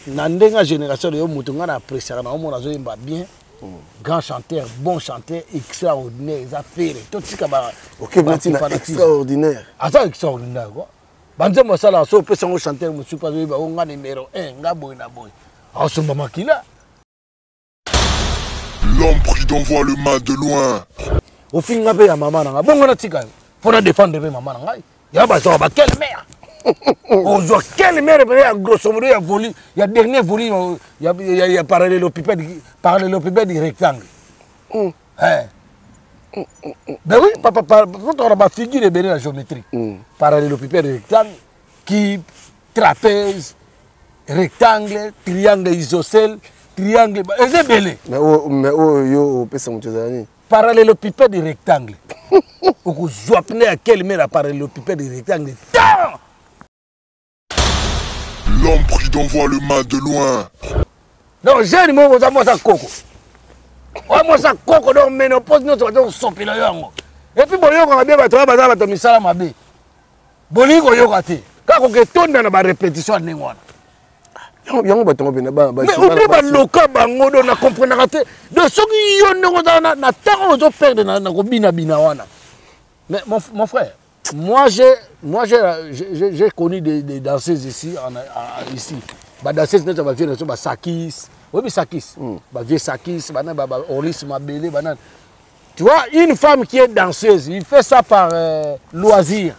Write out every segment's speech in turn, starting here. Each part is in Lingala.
Nandenga génération de Mutunga na apprécié na omona zo yemba bien. Grand chanteur, bon chanteur, extraordinaire, ils a fait tout ce qu'il a. OK, extraordinaire. Ah ça extraordinaire quoi. Banze mo sala so pe sango chanteur mo super ba on nga numéro 1 nga boy na boy. Ah ce moment qu'il a. L'homme prudent voit le mal de loin. Au fin nga pe ya maman nga bon na tika. Faut na défendre pe maman nga. Ya ba so ba quelle mère. On voit quelle mère grosso modo ya volume, il y a dernier volume, il y a parallélépipède du rectangle. Ben oui, papa, on a figure de la géométrie. Parallélépipède du rectangle, qui trapèze, rectangle, triangle isocèle, triangle. C'est belé. Mais yo pesa mutazani. Parallélépipède du rectangle. On voit à quelle mère parallélépipède du rectangle. L'homme prudent voit le mal de loin. Non, j'ai moi ça coco. Moi ça coco donc ménopause nous on sopi la yango. Et puis bon yo quand bien bato misala mabe. Bolingo yo kate. Ka ko ke tonda na ba répétition ndengwana. Yango bato bena ba. Mais oublie ba loka bango do na comprendre te. De soki yo ndongo na tango zo perdre na ko bina wana. Mais mon frère, moi j'ai connu des danseuses ici ici. Bah danseuses ne va venir sur Sakis. Oui, Sakis. Bah vieux Sakis, bah Oris Mabélé, banane. Tu vois, une femme qui est danseuse, il fait ça par loisir.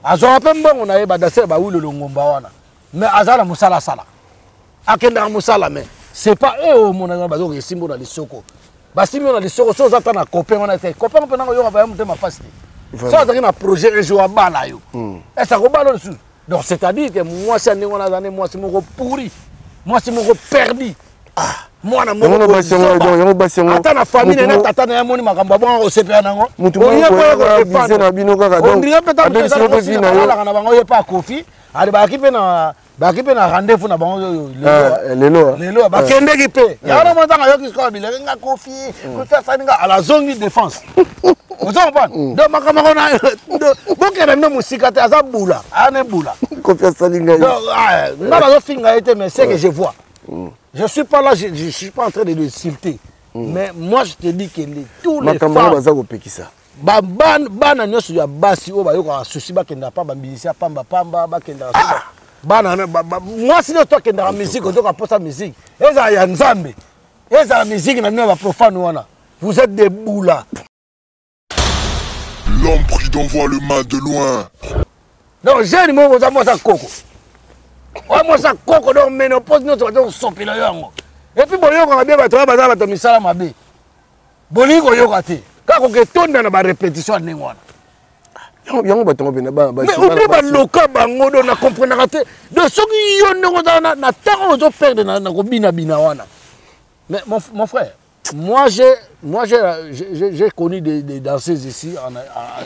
Azo rappelle bon on a bah danser bah oui le longomba wana. Mais azala musala sala. Akenda musala mais c'est pas eux au mon bah donc simbo na lisoko. Bah simbo na lisoko so za na copain on a été copain on peut na yo ba mutema face. Ça c'est un projet région bala yo. Et ça ko balo dessus. Donc c'est-à-dire que moi c'est on a donné moi c'est mon pourri. Moi c'est mon perdu. Moi na mon ata na famille na tata na moni makamba bon o sepia nango. On na bino kaka donc. On dirait peut-être na bango ye pas kofi. Ali ba kipe na rendez-vous na bango lelo ba kende kipe. Ya na monta yo kisko bilenge nga kofi. Ko fa saninga à la zone de défense. Vous comprenez? Donc makamba na bokera no musika te azabula. Ane bula. Confiance salinga. Donc na ba zo finga été mais c'est que je vois. Je suis pas là, je suis pas en train de le insulter. Mais moi je te dis que tous les femmes bana nyoso ya basi o ba yo ka souci ba kenda pa ba mbisi pamba ba kenda bana moi si toi kenda la musique on doit poser musique eza ya nzambe eza la musique na ba profane wana vous êtes des boulas. L'homme prudent voit le mal de loin. Non j'ai moi ça coco. Moi ça coco donc ménopause nous on sopi la yango. Et puis bon yo quand bien bato misala mabe. Bolingo yo kate. Ka ko ke tonda na ba répétition ndengwana. Yango bato bena ba. Mais oublie ba loka bango do na comprendre te. De soki yo ndongo na tango zo perdre na ko bina wana. Mais mon frère, moi j'ai connu des danseuses ici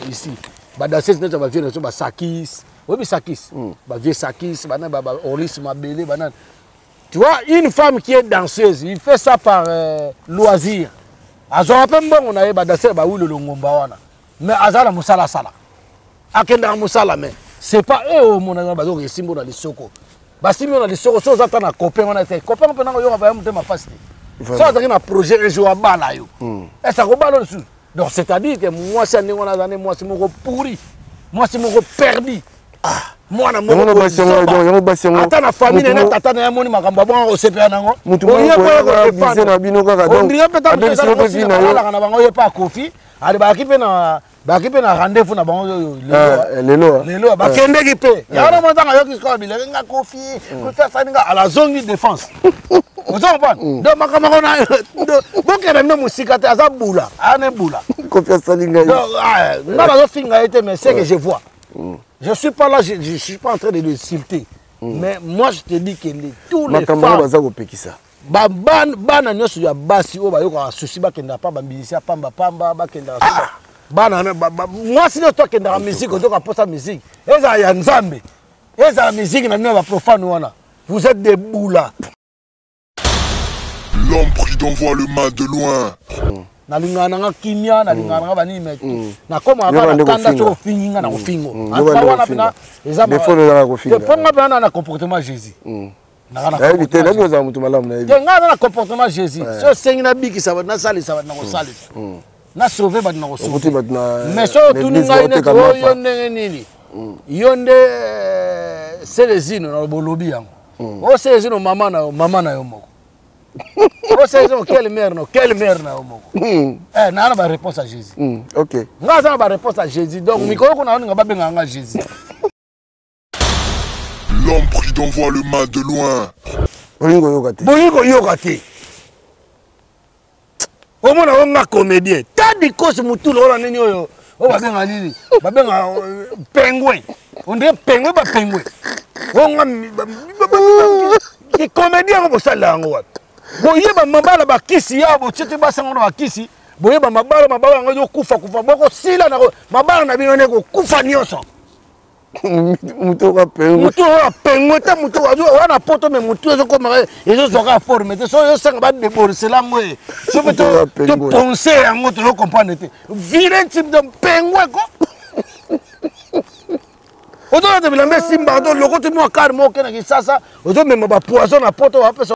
ici. Ba danseuses ne va venir sur Sakis. Oui, Sakis. Bah vieux Sakis, bah Oris Mabélé, banane. Tu vois, une femme qui est danseuse, il fait ça par loisir. Azo rappelle bon on a bah danser bah oui le longomba wana. Mais azala musala sala. Akenda musala mais c'est pas eux au mon bah donc simbo na lisoko. Bah simbo na lisoko so za na copain on a été copain on peut na yo ba mutema face. Ça c'est un projet région bala yo. Et ça ko balo dessus. Donc c'est-à-dire que moi c'est on a donné moi c'est mon pourri. Moi c'est mon perdu. Moi na mon ata na famille na tata na moni makamba bon o sepia nango. On dirait peut-être na bango ye pas kofi. Ali ba kipe na rendez-vous na bango lelo ba kende kipe. Ya na monta yo kisko bilenge nga kofi. Ko fa saninga à la zone de défense. Vous comprenez? Donc makamba na bokera no musika te azabula. Ane bula. Confiance salinga. Donc na ba zo finga été mais c'est que je vois. Je suis pas là, je suis pas en train de le insulter. Mais moi je te dis que tous les femmes bana nyoso ya basi o ba yo ka souci ba kenda pa ba mbisi pamba ba kenda bana moi si toi kenda la musique on doit poser musique eza ya nzambe eza la musique na ba profane wana vous êtes des boulas. L'homme prudent voit le mal de loin. Na lingana nga kimia na lingana nga bani me na koma ba na kanda to finga na ofingo anta wana pina eza des fois na ko finga ponga bana na comportement Jésus nayebi te nayebi ozala moto malamu nayebi nga na comportement Jésus so sengi na bikisa bato nasalisa bato na kosalisa na sauve bato na kosauve mais so otuni ngai neti yo ndenge nini yo nde selezino na bolobi yango o selezino mama na yo moko o selezino quelle mère na yo moko na ba réponse à Jésus ok nga za ba réponse à Jésus donc mikolo ko na nga babenga nga Jésus. L'homme prudent voit le mal de loin. Bolingo yokate. Omona onga comédien. Tadi kosi mutulu ola nini oyo. O babenga nini? Babenga pengouin. On dirait pengouin ba pengouin. Onga ki comédien ko sala ngo wat. Bo yeba mabala ba kisi ya bo tete ba sango ba kisi. Bo yeba mabala ngo kufa boko sila na mabala na bino ne ko kufa nyoso. Mutu wa pengo ta mutu wa na poto me mutu zo koma ezo zoka forme te so yo sanga ba déborcer ngo e so beto to penser yango to comprendre te virer type de pengo ko odo de bilambe simba do loko te mo kar mo kena ki sasa odo me ba poison na poto wa peso.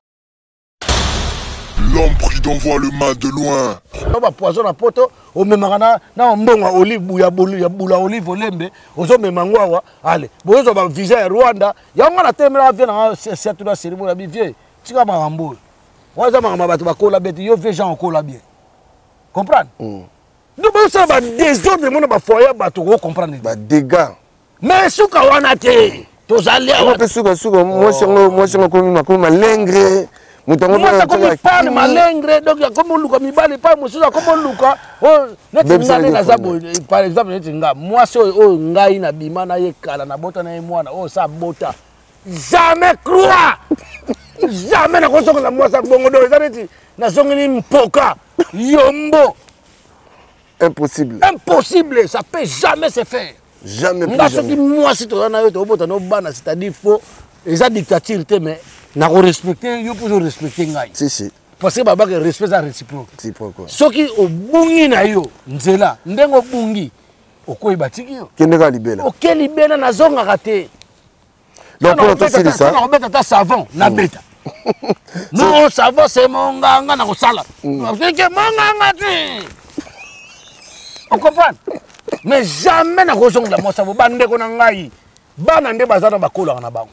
L'homme prudent voit le mal de loin. Ba poison na poto o memanga na mbongo olive ya bula olive olembe ozo memango awa ale bozo ba visa ya Rwanda yango na temela vient na c'est tout la cérémonie la bivie tika ba rambo waza mama bato ba kola beti yo fait gens kola bien comprendre donc ça va désordre mon ba foyer bato ko comprendre ba dégâts mais suka wana te to zalia wa pe suka moi c'est comme malengre. Moi, ça comme il parle malingre, donc il y a comme on luka mibali pas moi ça comme on luka oh netinga na zabo par exemple netinga moi c'est oh ngai na bima na yekala na bota na mwana oh ça bota jamais croire jamais na kosoko la moi ça bongo do ça neti na zongini mpoka yombo impossible ça peut jamais se faire jamais moi si toi na yo to bota no bana c'est-à-dire faux et ça dictature mais na ko respecter yo pour respecter ngai si parce que baba que respect ça réciproque pourquoi soki obungi na yo nzela ndengo bungi okoyi batiki yo kende ka libela oke libela na zonga kate donc on a fait ça on beta ta savon na beta non savon c'est mon nganga na ko sala parce que manganga tu on comprend mais jamais na ko zonga mo savon bande ko na ngai bana nde bazana bakola na bango.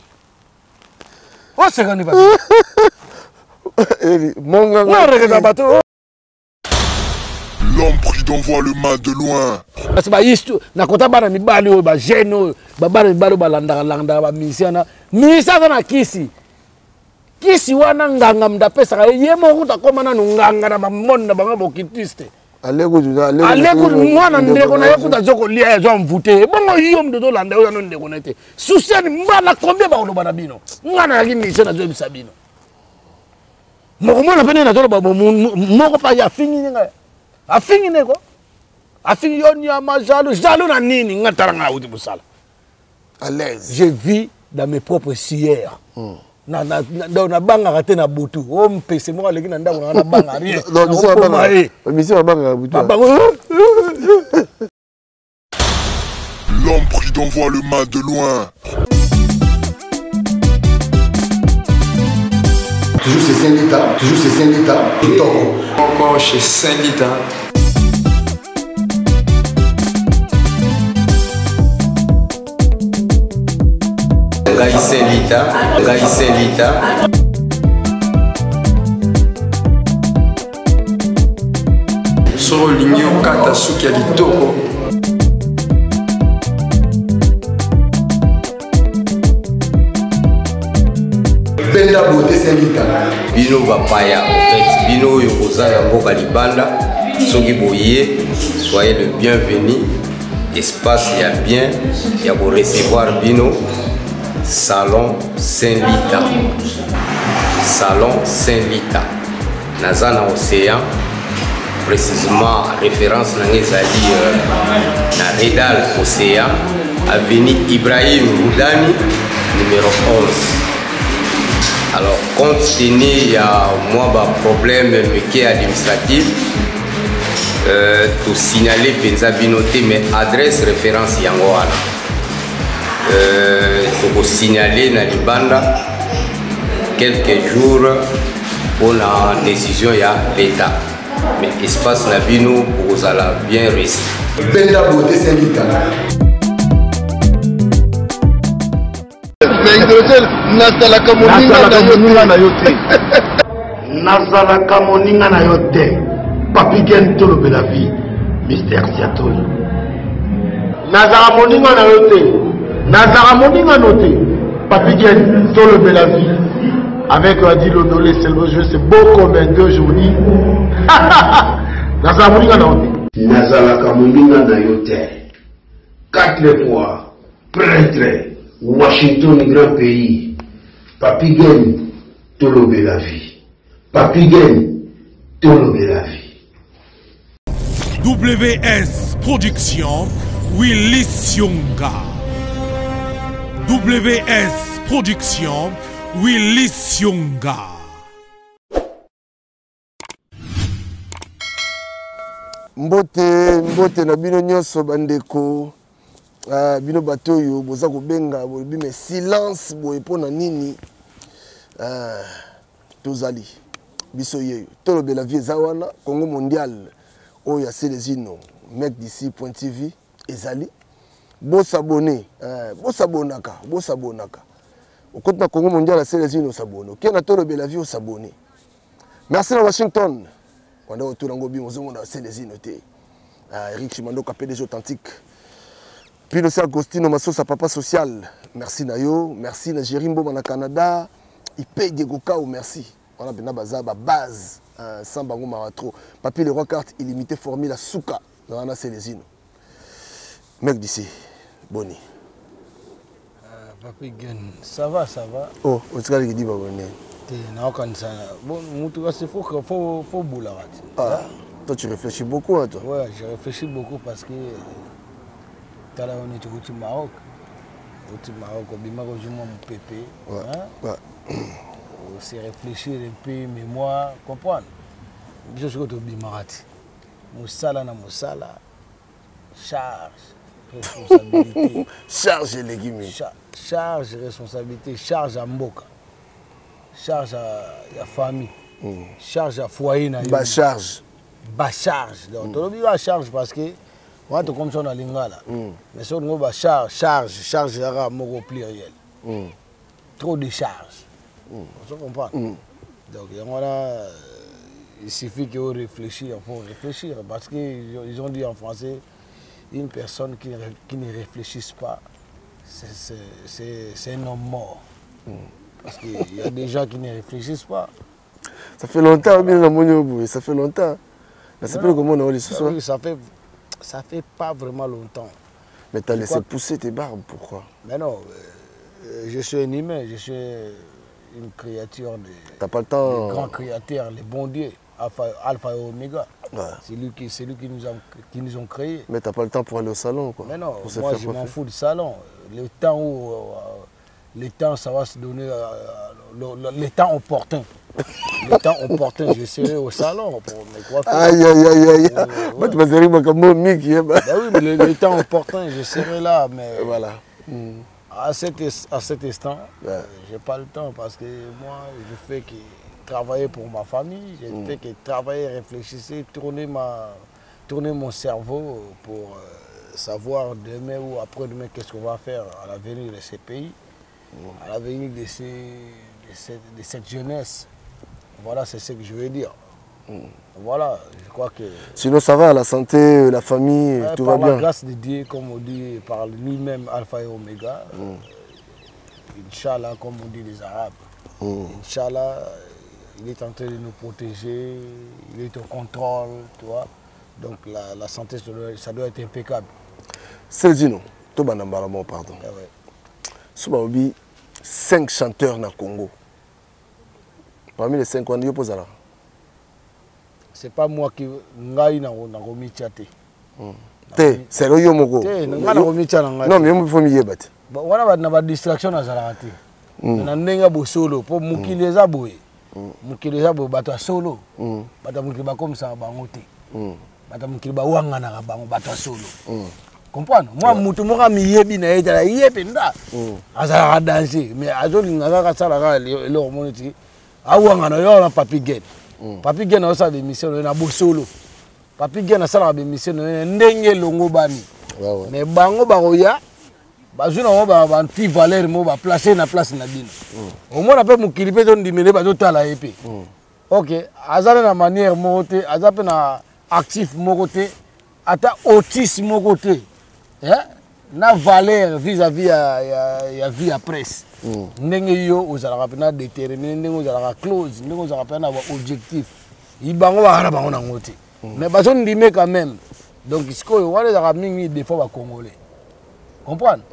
Oh, c'est quand il va. L'homme prudent voit le mal de loin. Parce que na kota bana mibali o ba jeune ba bana mibali ba landa ba misiana na kisi wana nganga mdapesa ye mo kuta koma na nganga na monde ba bokitiste aleko mwana ndeko na yokuta zoko lia zo mvute bongo hiyo mdodo landa yo no ndeko nete susiani mbana combien ba oloba na bino ngana yaki mise na zo bisabino moko mona pene na zo ba moko pa ya fingi nga afingi neko afingi yo nyama jalo na nini ngataranga uti busala à l'aise je vis dans mes propres sueurs na banga kate na butu o mpese mo aleki na ndako na banga rien l'homme prudent voit le mal de loin. Toujours c'est Saint-Lita, encore chez Saint-Lita. Ngai Saint-Lita. Soro lingi okata suki ya kitoko. Benda beauté Saint-Lita. Bino bapaya, en fait, bino yokozanga mboka libanda. Soki boye, soyez le bienvenu. Espace ya bien, ya pour recevoir bino. Salon Saint-Lita. Salon Saint-Lita. Nazana Océan. Précisément, référence na na Redal Océan. Avenue Ibrahim Roudani, numéro 11. Alors, compte tenu il y a un problème administratif, tout signaler Penza Binoté, mais adresse référence Yangoana. Pour signaler na Libanda, quelques jours pour la décision de l'État. Mais l'espace na bino pour aller bien réussir. Benda Beauté Saint-Vita. Mais hydrogène, nazalaka moninga na yote. Nazalaka moninga na yote. Papi Gen Tolobe la vie, Mystère Siatoli. Nazara moninga na yote. Nazara moninga noté. Papi Gen Tolobe la vie. Avec Adilo Dolé, c'est le jeu, c'est beau comme un deux journées. Nazara moninga na yote. Nazalaka moninga na yote. 4 fois, prêtre. Washington, grand pays. Papi Gen Tolobe la vie. Papi Gen Tolobe la vie. WS Production, Willis Yonga. WS Production, Willis Yonga. Mbote na bino nyonso bandeko. Bino batoyo boza kobenga bolobi mais silence boye pona nini tozali biso yeyo tolobe la vie zawana Congo mondial oya Célesino mec d'ici.tv ezali bo s'abonner bo s'abonaka au compte na Congo mondial à Célesino s'abonner qui na tolobe la vie au s'abonner merci à Washington on a autour ngo bimo zongo na Célesino te Eric Chimando PDG authentique. Puis le Sir Agostino Massosa Papa Social, merci Nayo, merci na Jérimbo na Canada, il paye des Gokao, merci. On a bien bazaba base, sans bango maratro. Papi le roi carte illimité formule à Souka, dans la Célesino. Mec d'ici, Boni. Papi Gen, ça va. Oh, on se dit pas bonne. Bon, en tout cas, c'est faut boula. Ah, toi tu réfléchis beaucoup à toi. Ouais, je réfléchis beaucoup parce que on est au Maroc. Au Maroc, on joue mon pépé. Ouais. C'est réfléchir un peu, mémoire, comprendre. Je suis au Bimarati. Moussala na Moussala. Charge, responsabilité. Charge les guillemets. Charge, responsabilité. Charge à Mboka. Charge à la famille. Charge à foyer. Bas charge. Donc, on a charge parce que on a comme ça dans l'ingala. Mais si on a charge à mot pluriel. Trop de charge. On comprend. Donc, il suffit qu'on réfléchisse, il faut réfléchir. Parce qu'ils ont dit en français, une personne qui ne réfléchisse pas, c'est un homme mort. Parce qu'il y a des gens qui ne réfléchissent pas. Ça fait longtemps, ça fait longtemps. Ça fait comment on a dit ce soir? Ça fait pas vraiment longtemps. Mais tu as laissé pousser tes barbes, pourquoi? Mais non, je suis un humain, je suis une créature t'as pas le temps. Des grands créateurs, les bons dieux, Alpha et Oméga. Ouais. C'est lui qui nous ont créés. Mais tu n'as pas le temps pour aller au salon, quoi. Mais non, moi je m'en fous du salon. Le temps, ça va se donner, le temps opportun. Le temps opportun, je serai au salon pour mes coiffures. Aïe. Moi, tu vas dire comme moi, Mickey. Oui, mais le temps opportun, je serai là. Mais voilà. À cet instant, je n'ai pas le temps parce que moi, je fais que travailler pour ma famille, je fais que travailler, réfléchir, tourner mon cerveau pour savoir demain ou après-demain qu'est-ce qu'on va faire à l'avenir de ces pays, à l'avenir de cette jeunesse. Voilà, c'est ce que je veux dire. Voilà, je crois que... Sinon, ça va, la santé, la famille, tout va bien. Par la grâce de Dieu, comme on dit, par lui-même, Alpha et Oméga, Inch'Allah, comme on dit les Arabes, Inch'Allah, il est en train de nous protéger, il est au contrôle, tu vois. Donc la santé, ça doit être impeccable. Célesino, tout le monde, pardon. Soubaobi, 5 chanteurs na Congo. Parmi les 5, on y oppose là. C'est pas moi qui ngai na romichate. C'est le yomoko. Non, mais il faut m'y yebate. On a une distraction à Zarate. On a un solo pour Mukileza Boy. Mukileza Boy, bateau solo. Bateau Mukiba comme ça, bangote. Bateau Mukiba Wangana, bateau solo. comprendre moi mutu moka miyebi na yeta yepe nda azala danger mais azolinga kaka sala kaka le hormone ti awanga na yo na Papi Gen Papi Gen na sa démission na bosolo Papi Gen na sala démission ndenge longo bani mais bango baroya bazuna mo ba anti valeur mo ba placer na place na bino au moins après mukili pe don dimene ba tala yepe OK azala na manière mo te azape na actif mo côté ata autisme mo côté na valeur vis-à-vis ya vie à presse ndenge yo ozalaka pena déterminer ndenge ozalaka close ndenge ozalaka pena ba objectif ibango ba bango na ngote mais bazo ndime quand même donc sikoyo wale za mingi des fois ba congolais comprendre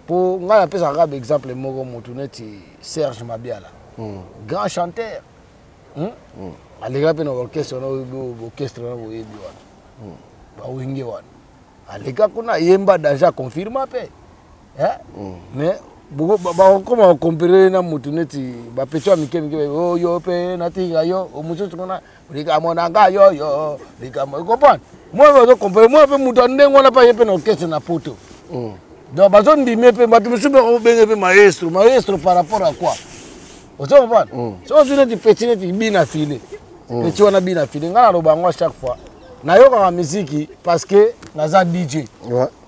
pour ngala pesa ka exemple moko motuneti Serge Mabiala grand chanteur alega pena orchestre na boyebi wana ba wingi wana aleka kuna yemba déjà confirmé pe mais comment comparer na mutuneti ba pecho mikemike oh yo pe natinga yo omususu kuna rika monanga yo rika mo comprendre moi je comparer moi pe mutu ndengo na pa yepe na orchestre na poto donc bazo ndime pe batu musube ko benge pe maestro par rapport à quoi on se comprend so tu ne petit bina filé petit wana bina filé ngala robango chaque fois na yo ka musique parce que naza DJ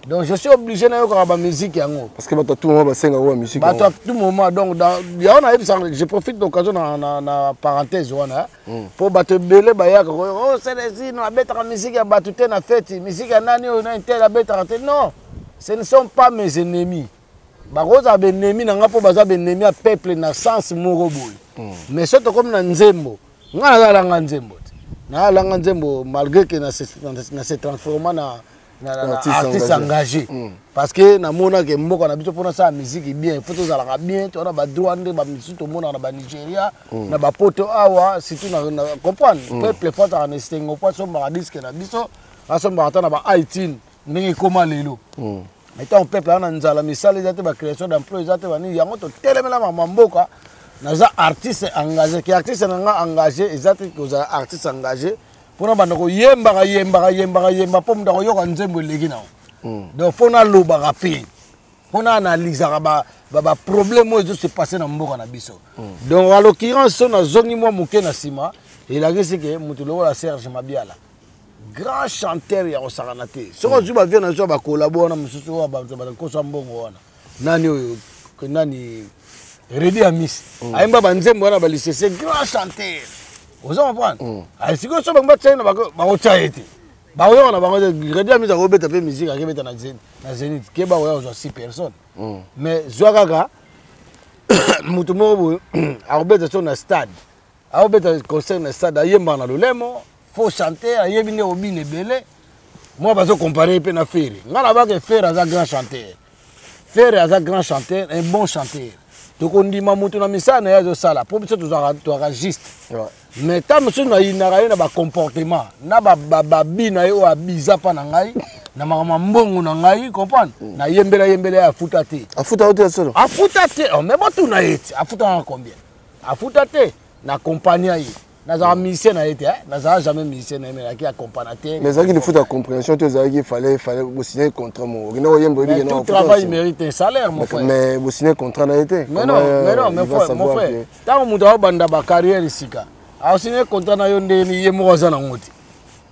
donc je suis obligé na yo ka ba musique yango parce que tout moment ba senga wa musique ba tout moment donc ya on a je profite d'occasion na parenthèse wana pour ba te belé ba ya ko oh c'est les no abeta musique ya batute na fête musique ya nani on a intel abeta non ce ne sont pas mes ennemis ba roza be ennemis na ngapo baza be ennemis à peuple na sens moko boy mais surtout comme na nzembo ngala la nga nzembo na langa nzembo malgré que na se transforma na artiste engagé parce que na mona ke mboka na biso pona sa musique bien faut to zala bien to na ba droit de ba musique to mona na ba Nigeria na ba poto awa surtout na comprendre peuple faut ta na stengo pas so ba disque na biso aso ba ta na ba Haïti ndenge koma lelo mais tant peuple na nzala misali zate ba création d'emploi zate ba ni yango to telemela mboka naza artiste engagé qui artiste nga engagé exact que za artiste engagé pour na bandako yemba pour ndako yoka nzembo legi na donc faut na loba rapide pour na analyser ba problème mo se passer na mboka na biso donc à l'occurrence na zongi mo muke na sima et la gese que mutulo la Serge Mabiala grand chanteur ya osaranate soko zuba vient na zo ba collaborer na mususu ba ko so mbongo wana nani Redi Amis aimba banzembo wana balise c'est grand chanteur ozo comprendre ai siko so bangba tsena ba ko chaete ba yo na bango Redi Amis a robeta pe musique a kebeta na Zenith ke ba yo 6 personnes mais zwakaka mutu mo a robeta so na stade a robeta concert na stade ayemba na lolemo faut chanter ayebi ne obine belé moi ba zo comparer pe na Ferre ngala ba ke Ferre a grand chanteur Ferre a grand chanteur un bon chanteur donc on dit mamutu na misana ya zo sala pour biso to juste mais tant monsieur na inara na ba comportement na ba bina yo abiza pa na ngai na mama mbongo na ngai comprendre na yembela ya afuta te solo afuta te mais botu na yeti afuta na combien afuta te na compagnie yi na za musicien na yeti na za jamais musicien na mais qui accompagnateur mais ça qui faut ta compréhension tu sais qu'il fallait signer contrat mon no yembo li no travail mérite un salaire mon frère mais vous signer contrat na été mais non mon frère tant mutu a banda ba carrière isika a signer contrat na yo ndeni yemo za na ngoti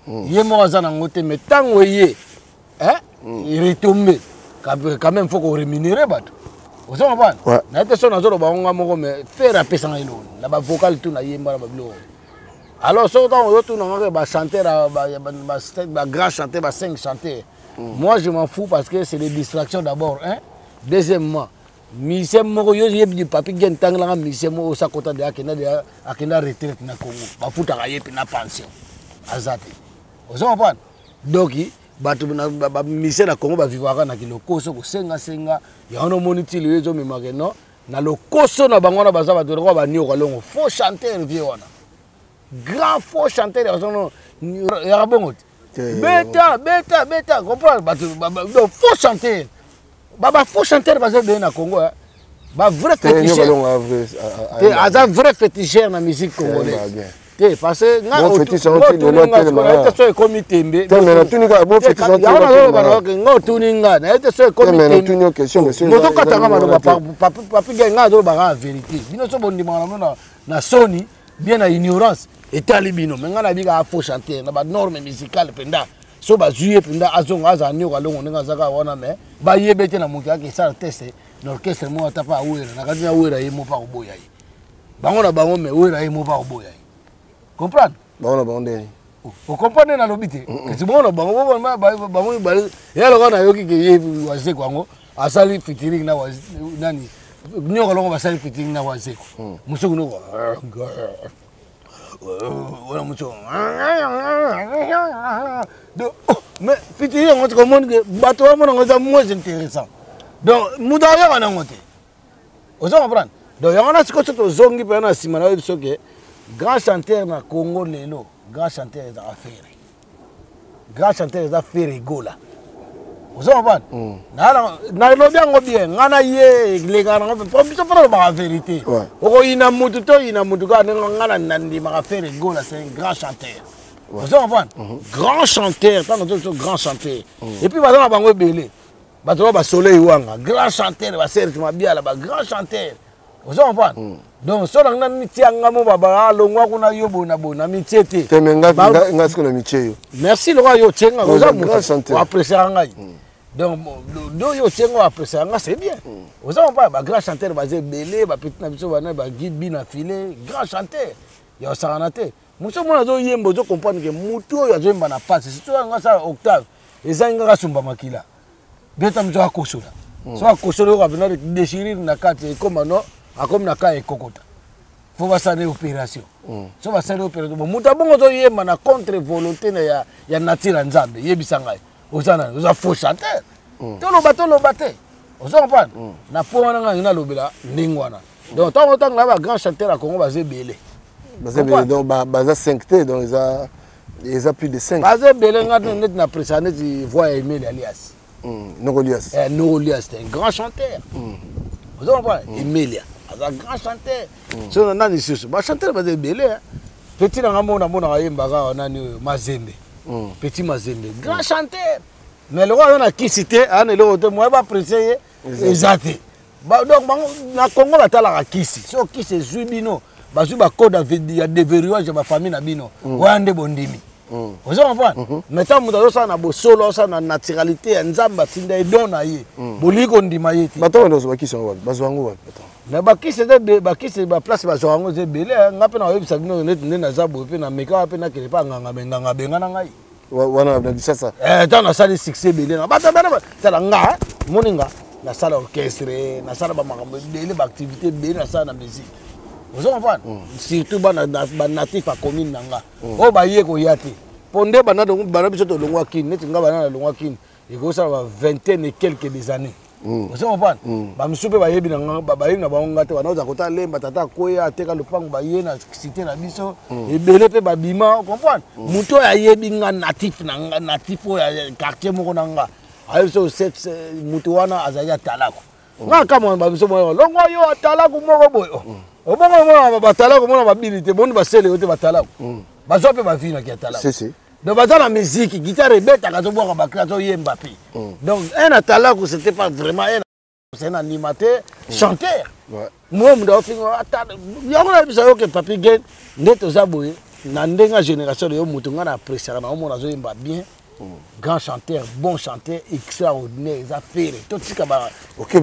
yemo za na ngoti mais tant oyé il retombe quand même faut qu'on rémunérer bato vous savez pas na été so na zo ba nga moko mais faire a pesa ngilo na ba vocal tout na yemba na ba bilo. Alors, ce temps où tout le monde va chanter, va grand chanter, va 5 chanter. Moi, je m'en fous parce que c'est des distractions d'abord. Deuxièmement, musicien moko yo yebi Papi Gen tangla musicien mo sa kota de akena retraite na Congo. Ba futa ka yepi na pension. Azate. Vous comprenez? Donc, batu ba musicien na Congo ba vivre na kilokoso ko senga ya ono moniti le zo me mageno na lokoso na bango na baza ba to ba nio ka longo. Faut chanter vieux wana. Grand faux chanteur ya bongo beta comprendre donc faux chanteur baba faux chanteur parce que na Congo ba vrai féticheur aza vrai féticheur na musique congolaise te parce que nga fétiche on te le na te so comme tembe te mais tuni ka bo fétiche on te nga tuni nga na te so comme tembe mais tuni question monsieur moto katanga maloba papi nga zo ba en vérité bino so bondima na soni bien na ignorance etali bino mais nga na bika faux chanter na ba norme musicale penda so ba juye penda azonga azani ko longo nga zaka wana mais ba yebete na muki ake sa test l'orchestre mo atapa wera na kadina wera yemo pa oboya yi bango na bango me wera yemo pa oboya yi comprendre bango na bango ndeni o comprendre na lobité que si bango na bango bango ba ya lo na yoki ke ye waze kwango asali featuring na waze nani nyoka longo basali featuring na waze ko musuku no wala mucho mais featuring on te comprendre que bato wa mona ngoza moins intéressant donc mudaga wana ngote ozo comprendre donc yangana siko to zongi pe na simana biso ke grand chanteur na Congo lelo grand chanteur za affaire grand chanteur za affaire gola ozo comprendre na lo bien ngo bien ngana ye le kana ngo po biso para ba vérité oko ina mutu to ina mutu ka ngana nandi ma affaire gola c'est un grand chanteur ozo comprendre grand chanteur tant que grand chanteur et puis ba bango belé bato ba soleil wanga grand chanteur ba serre ma bien là ba grand chanteur vous comprenez donc so na mitianga mo baba longwa kuna yo bona bona mitiete temenga ngasko na mitie merci le roi yo tsenga vous apprécier ngai donc do yo tsenga apprécier ngai c'est bien vous comprenez ba grand chanteur ba belé ba petit na biso bana ba guide bina filé grand chanteur yo saranate muso mona zo yembo zo comprendre que mutu yo zo yemba na passe c'est toi ngasa octave ezanga ka sumba makila beta mzo akosola so akosola ko abina déchirer na kati comme non akomi na ka ekokota faut basale opération so basale opération muta bongo to yema na contre volonté na ya nature nzambe yebisa ngai ozana oza faux chanteur to lo baté ozo comprendre na po wana ngai na lobela ndingwana donc tant nga ba grand chanteur à Congo bazé belé donc baza 5T donc ils a plus de 5 bazé belé nga net na presane di voix Emile alias Nogolias c'est un grand chanteur vous comprenez Emilia un grand chanteur so nani susu ba chanteur bazé belé petit na mona yemba ka nani Mazembe petit Mazembe grand chanteur mais le roi on a qui cité ane le hotel moi ba apprécier exact donc na Congo la tala kisi so kisi zubino bazu ba code ya déverrouillage ba famille na bino wande bondimi vous comprenez maintenant mudazo ça na bosolo ça na naturalité nzamba tinda edona ye boliko ndima yeti bato ndo ba kisi ngwa bazwango wa na ba kisi ba place ba zwango ze belé ngape na webisa bino net na zabo pe na meka pe na kele pa nganga benga na ngai wana na sasa dans la salle succès belé na bata bana tala nga moninga na salle orchestre na salle ba makambo belé ba activité belé na salle na musique vous comprenez surtout bana natif à commune nanga o ba ye ko yati pondé bana biso to longwa kin net nga bana longwa kin et ko ça va 20 et quelques des années vous comprenez ba misupe ba yebi nanga ba yebi na ba ngate wana oza kota lemba tata koya ateka lupango ba ye na cité na biso et belé pe ba bima vous comprenez muto ya yebi nga natif nanga natif o ya quartier moko nanga ayo so set muto wana azaya talako nga kama ba biso mo longo yo atalako moko boyo obongo mona batalako mona babilité bondi basele ote batalako bazo pe ba vina ki atalako si donc baza la musique guitare beta kazo boka bakazo yemba pe donc un atalako c'était pas vraiment c'est un animateur chanteur moi mdo fingo atala yona bisa yo ke papi gen neto zaboye na ndenga génération yo mutunga na apprécier na mona zo yemba bien grand chanteur, bon chanteur, extraordinaire, ils ont fait tout ce qu'il y a. Ok,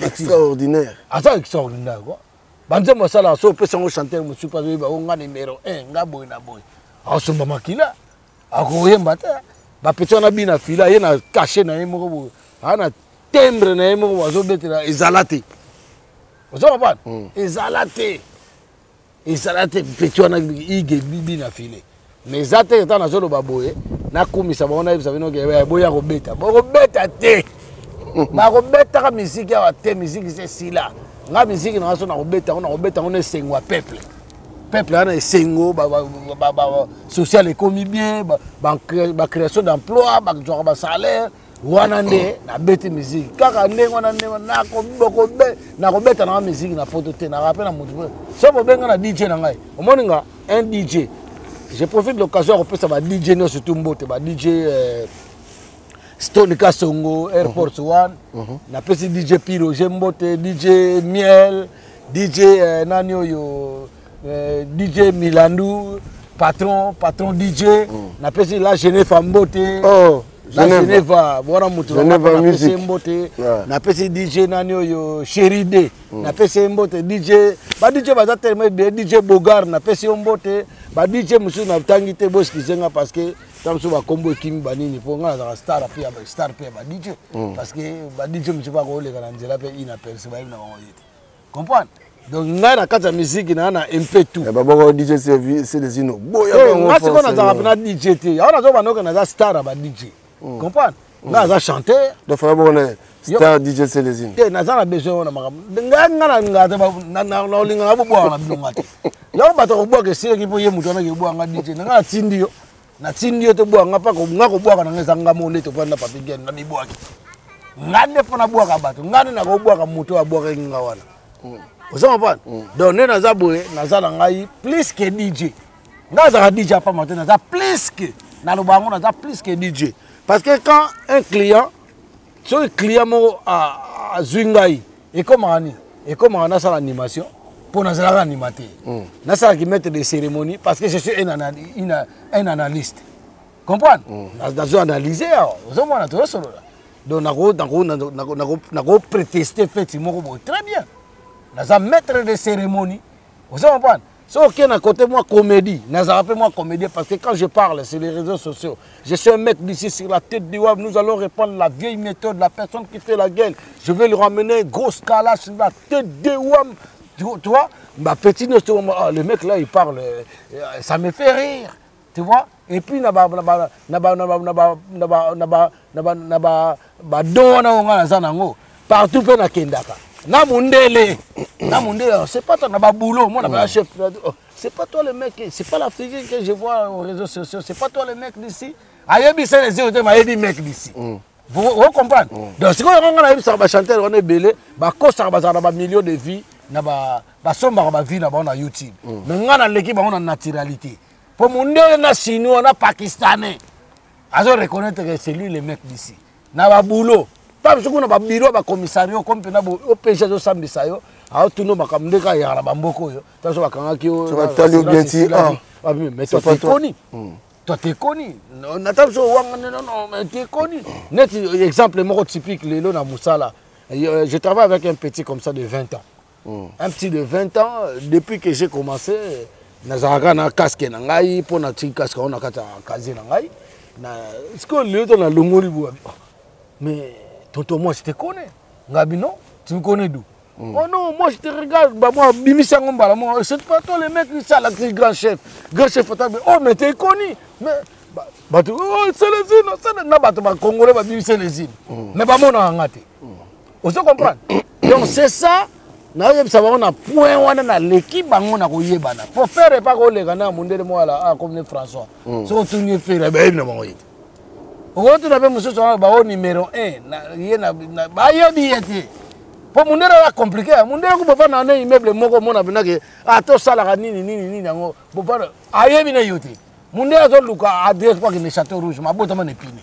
extraordinaire. Ah, ça extraordinaire quoi. Banzemo ça là, so peut son chanteur, je suis pas vu, on a numéro 1, nga boy na boy. Ah, son maman qui là, a courir mbata. Ba petit na bina fila, il na caché na yemo bo. Ana timbre na yemo bo zo betela ezalate. Vous comprenez? Ezalate. Ezalate petit na ige bibi na file. Mais zate ta na zolo baboye. Na kumisa bona ibisa bino ke boya ko beta. Bo beta te. Ma ko beta ka musique ya te musique c'est si là. Nga musique na so na ko beta on est sengwa peuple. Peuple ana sengo ba social économie bien ba création d'emploi ba salaire wana nde na beti musique kaka ndenge wana ndenge na kobeta na musique na photo te na rappel na mutu so bobenga na DJ na ngai omoni nga un DJ je profite de l'occasion pour ça ba DJ no surtout mbote ba DJ Stone Kasongo Air Force One na pesi DJ Piro Jembote DJ Miel DJ Nanyo yo DJ Milandu patron DJ na pesi la Genève Mbote la Genève voilà mutu Genève musique Mbote na pesi DJ Nanyo yo Chéri D na pesi Mbote DJ ba DJ ba tellement bien DJ Bogar na pesi Mbote ba DJ musu na tangi te boski zenga parce que tant so ba combo kimi banini po nga za star pia ba DJ parce que ba DJ musu ba ko le kana nzela pe ina perse ba ina ba yete comprendre donc nga na kata musique na un peu tout ba boko DJ c'est les ino boya nga siko na za na DJ te ya na zo ba no kana za star ba DJ comprendre nga za chanteur de fa bo na star DJ c'est les ino te na za na besoin na makam nga te ba na linga na bo na bilonga te ya ba to bo ke sire ki po ye mutu na ke bo nga DJ nga tindio na tindio te bo nga pa ko nga ko bo ka na ngeza mole to fanda papi gen na mi bo aki ngane fona bo ka bato ngane na ko bo ka mutu abo ka nga wana osama pa donc ne na za boye na za na ngai plus que DJ nga za DJ pa matin na za plus que na lo bango na za plus que DJ parce que quand un client so un client mo a zwingai et comment on ça l'animation pour na za animateur na ça qui mettre des cérémonies parce que je suis un analyste comprendre na zo analyser osama na to solo donc na go prétester fait moko très bien naza maître de cérémonie vous savez pas so ok na côté moi comédie naza appelle moi comédien parce que quand je parle sur les réseaux sociaux je suis un mec d'ici sur la tête du web nous allons répandre la vieille méthode la personne qui fait la gueule je vais lui ramener grosse calage sur la tête du web tu vois ma petite le mec là il parle ça me fait rire tu vois et puis na ba dona nga na zanango partout pe na kendaka na mundele c'est pas toi na ba boulot moi na chef c'est pas toi le mec c'est pas l'Africain que je vois aux réseaux sociaux c'est pas toi le mec d'ici ayebi c'est les autres ma yebi mec d'ici vous comprenez donc si on nga na yebi ça ba chanteur on est belé ba kosa ba za ba millions de vies na ba somba ba vie na ba na YouTube mais nga na l'équipe on a naturalité pour mundele na chinois na pakistanais azo reconnaître que c'est lui le mec d'ici na ba boulot pas ce qu'on a ba bureau ba commissariat comme pena bo OPG zo sambisa yo a tuno makamndeka ya na bamboko yo taso bakanga ki yo ça va tali bien ti mais toi t'es connu na taso wanga non mais t'es connu net exemple moko typique lelo na musala je travaille avec un petit comme ça de 20 ans un petit de 20 ans depuis que j'ai commencé nazaka na casque na ngai po na ti casque on a kata kazi na ngai na ce que lelo na longoli bo mais tonton moi je te connais Ngabi non tu me connais d'où oh non moi je te regarde bah moi Bimisa Ngombala moi c'est pas toi le mec ça là c'est grand chef oh mais t'es connu mais bah tu oh c'est les îles ça na ba to ba congolais ba Bimisa les îles mais ba mona ngate on se comprend donc c'est ça na yeb ça on a point wana na l'équipe bango na ko yebana pour faire pas ko le kana mundele moi là comme François so tu ni faire ba na mo yite ogoto na be mususu ba o numéro 1 na ba yebi yete po mundera la compliqué mundera ko ba na immeuble moko mona binake to sala nini ngo bo ba ayebi na yote mundera to luka adresse pas que ne château rouge ma bota man epine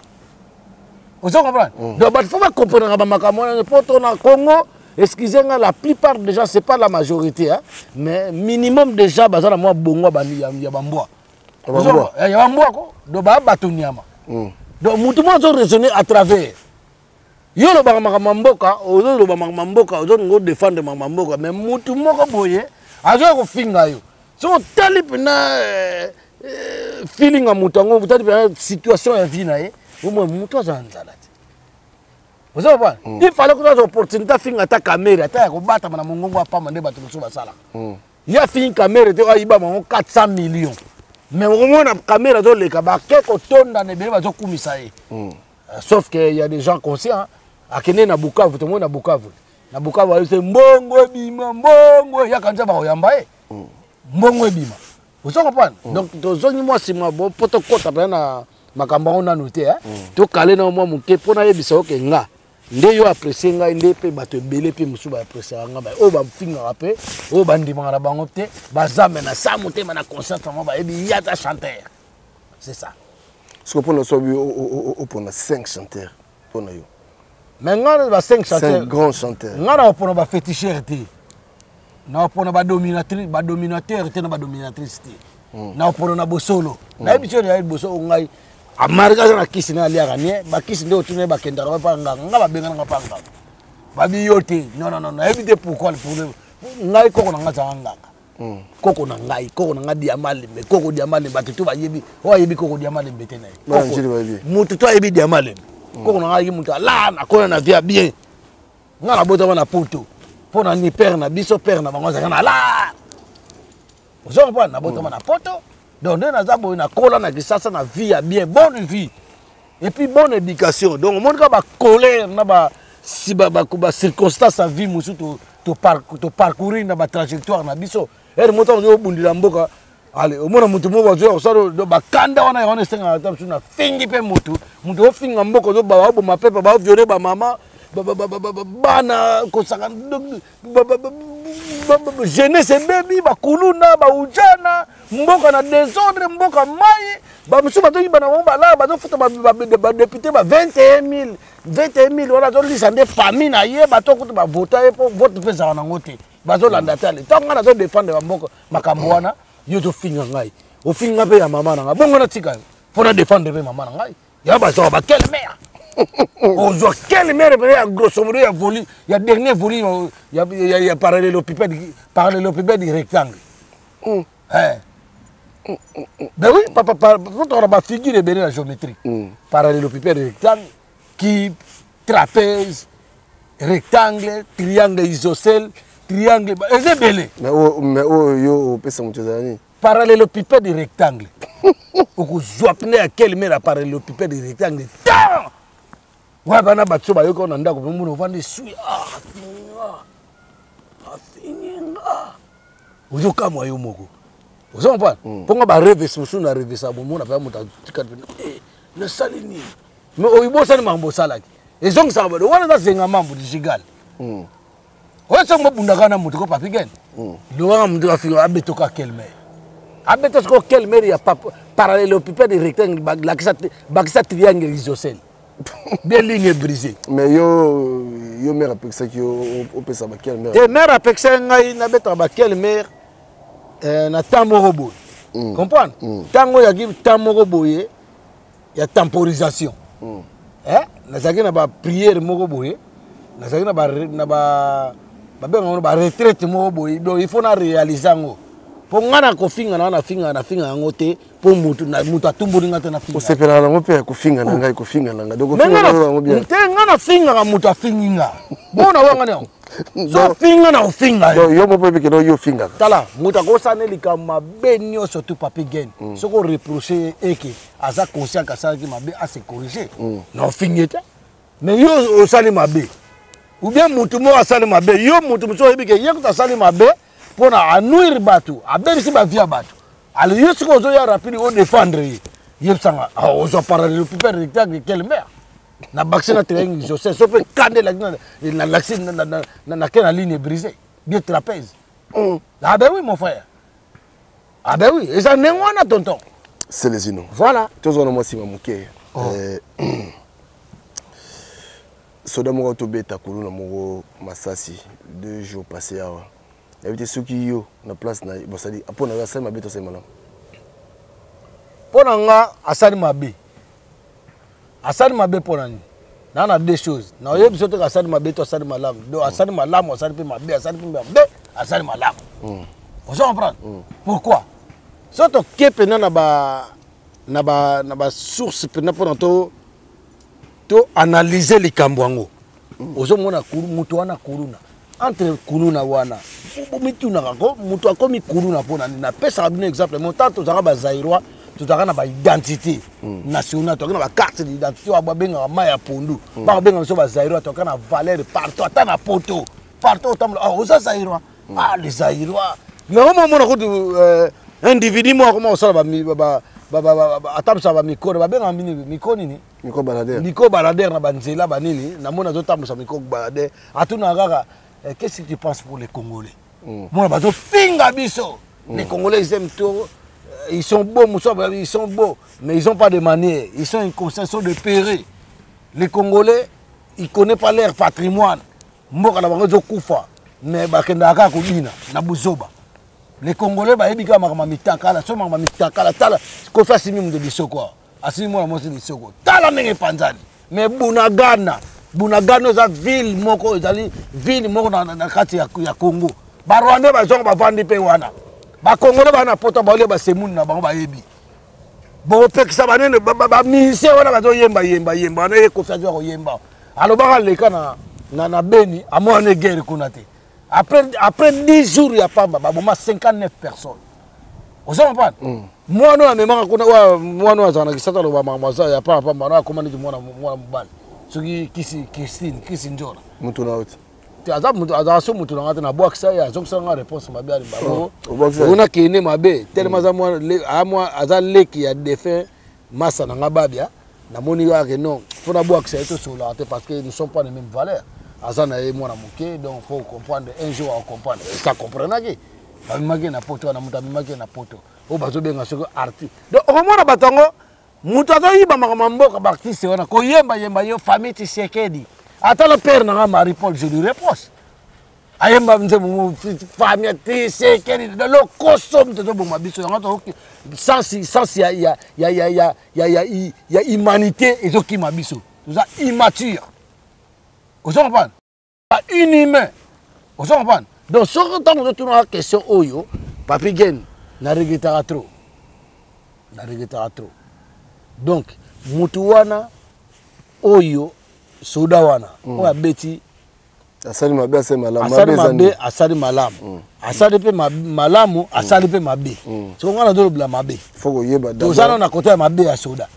vous comprenez donc ba faut pas comprendre ba makamona poto na Congo excusez-moi la plupart des gens c'est pas la majorité hein mais minimum déjà bazana moi bongo bani ya bamboa ya bamboa ko do ba batuniama donc mutu mo zo raisonner à travers yo lo ba mamboka ozo lo ba mamboka ozo ngo défendre mamboka mais mutu moko boye azo ko finga yo so tali pena feeling a mutu ngo tali pena situation ya vie na ye au moins mutu azanzala vous savez pas il fallait que tu opportunité finga ta caméra ta ko bata na mongongo apa mande batu so basala ya finga caméra te ayiba mo 400 millions mais au moins la caméra dans les cabas quelques tonnes dans les bébés sont commissaires sauf que il y a des gens conscients à Kenya na Bukavu tout le monde na Bukavu c'est mbongo bima mbongo ya kanza ba oyamba mbongo bima vous comprenez donc tozongi moi si moi poto kota na makambo on a noté to calé na moi moké pona yebisa oke nga nde yo apprécier nga nde pe bato belé pe musu ba apprécier nga ba o ba finga rapé o ba ndima na bango te bazame na sa motema na concert mo ba ebi yata chanteur c'est ça ce que pour nous sobi o pour 5 chanteurs pour nous mais nga ba 5 chanteurs 5 grands chanteurs nga na pour ba féticheur te na pour ba dominatrice ba dominateur te na ba dominatrice te na pour na bosolo na ebi ya bosolo ngai amarga na kisi na aliaka nie ba kisi ndio tune ba kenda ba panga nga ba benga nga panga ba bi yote non éviter pourquoi le problème ngai koko na nga zanga koko na ngai koko na nga diamale mais koko diamale ba tutu ba yebi o yebi koko diamale mbete na mutu to yebi diamale koko na ngai mutu ala na kona na via bien nga na bota na poto pona ni père na biso père na bango zanga la ozo pa na bota na poto. Donc, nous avons une colle na kisasa na vie à bien, bonne vie. Et puis, bonne éducation. Donc, on a collé, on a circonstance à vie, to parcourir na trajectoire na biso. Et nous avons bundi la mboka. Allez, au moins, nous avons joué au sol de Bakanda, on a resté à la table sur la fingi pe mutu. Nous avons fini en mboka, nous avons ma papa, nous avons violé ma maman. Bana kosaka jeunesse baby bakuluna baujana mboka na désordre mboka mai ba musu bato bana bomba la bato futa ba député ba 21000 wala to lisa de famille na ye bato kutu ba voter pour vote pesa na ngote bazo landa tale tanga na zo défendre mboka makambo wana yo to finga ngai o finga pe ya mama na bongo na tika fona défendre pe mama na ngai ya bazo ba quelle mère aujourd'hui quelle mère grosso modo il y a dernier volume il y a parallélépipède du rectangle ben oui quand on a figure de la géométrie parallélépipède du rectangle qui trapèze rectangle triangle isocèle triangle c'est belé mais yo pesa mutazani parallélépipède du rectangle on joue à quelle mère parallélépipède du rectangle ouais bana batso ba yoko na ndako mumu no vandi sui finga uzoka mo yo moko uzo mpa ponga ba rêve susu na rêve sa bomo na pa muta tika na salini mais oyibo sani mambo salaki ezong sa ba wana za zenga mambo di jigal oso mo bunda kana mutu ko papigen lo wanga mutu ka fiwa abetoka kelme abetoka kelme ya parallélépipède de rectangle bakisa triangle isocèle bien ligne brisée mais yo mère avec ça qui au pesa ba quelle mère et mère avec ça ngai na beta ba quelle mère na tamo robo comprendre tango ya ki tamo robo ye ya temporisation na zaki na ba prière moko boye na zaki na ba benga ba retraite moko boye donc il faut na réaliser ngo po ngana ko finga na finga ngote po mutu na mutu atumburi ngata na finga osepela na ngope ko finga na ngai ko finga na ngai doko ngana finga na mutu afinga bona wanga ne so finga na finga yo mo pepe ke yo finga tala mutu ko saneli kama benyo surtout papi gen soko reprocher eke aza conscient ka sala ki mabe a se corriger na fingete mais yo osali mabe ou bien mutu mo asali mabe yo mutu so ebike ye ko asali mabe pour anouir batu aberisi ba via batu alors yo siko zo ya rapide o défendre ye sanga o zo parallélépipède rectangle quelle mère na vaccin triangle je sais so peut kande la l'axe na quelle ligne brisée bien trapèze ah ben oui mon frère ah ben oui et ça n'est pas tonton c'est les inons voilà tous on moi si mamuke soda moko to beta kuluna moko masasi 2 jours passés awa il y avait ceux qui yo na place na bosali apona ga sema beto sema non pona nga asali mabe pona ni na deux choses na yebi soto ka asali mabe to asali malamu do asali malamu asali pe mabe asali pe mabe asali malamu vous comprenez pourquoi soto kepe na ba source pe na pona to analyser likambo yango ozo mona mutu wana kuruna entre kuluna wana mituna kako mutu akomi kuluna pona na pesa un exemple mon tante zaka ba zairwa tutaka na ba identité nationale to na ba carte d'identité wa benga ma ya pondu ba benga so ba zairwa to kana valeur partout ata na poto partout tamla oza zairwa les zairwa mais au moment ko individu mo comment ça ba atambusa ba micro ba benga micro nini micro balader na banzela banini na mona zotambusa micro balader atuna kaka qu'est-ce que tu penses pour les Congolais moi bazo finga biso les Congolais ils aiment tout ils sont beaux ils sont beaux mais ils ont pas de manières ils sont une concession de péré les Congolais ils connaissent pas leur patrimoine mboka na bango zo kufa mais bakenda kaka kubina na buzoba. Les Congolais, ils ont dit mitakala, mitakala, tala, ko fa simi de bisoko. Asimi mo mo de bisoko. Tala nenge panzani. Mais Bunagana za ville moko, ezali ville moko na kati ya Congo. Ba Rwanda ba zonga ba vandi pe wana. Ba Congolais ba na poto ba le ba semuni na bango ba yebi. Bo pekisa banene ba mise wana ba zo yemba na ye ko fa zo yemba. Alors ba leka na Beni, amo ne guerre kunate. Après 10 jours, il y a pas 59 personnes. Vous savez pas? Moi, non, mais moi, non, il n'y a pas comment dire moi, celui qui Christine, Christine John. Moutouna. Tu as Moutouna, tu as boire ça, il y a une réponse. On a qui est né ma bé, tellement à moi, Azalé qui a défait Massa Nangababia, na moniga que non, il faut boire ça parce que nous ne sommes pas les mêmes valeurs. Azana et moi donc faut comprendre un jour on comprendre ça comprenez que amimaki na poto na muta amimaki na poto o bazo benga soko artiste donc au moment na batongo muta to yiba makamamboka ba artiste wana ko yemba yo famille Tshisekedi ata le père na Marie-Paul je lui reproche ayemba mze mu famille Tshisekedi de lo consomme de bo mabiso yango sans ya humanité et qui mabiso tout ça immature. Vous comprenez? Pas inhumain. Vous comprenez? Donc, ce que nous avons une question, Papi Gen, na regrettera trop. Donc, Mutuwana, Oyo, Sodawana, on a bêti. Asali mabe, asali malamu. Asali pe malamu, asali pe mabe. C'est comme on a dit la mabe. Faut que yeba. Tous ça on a côté mabe à soda.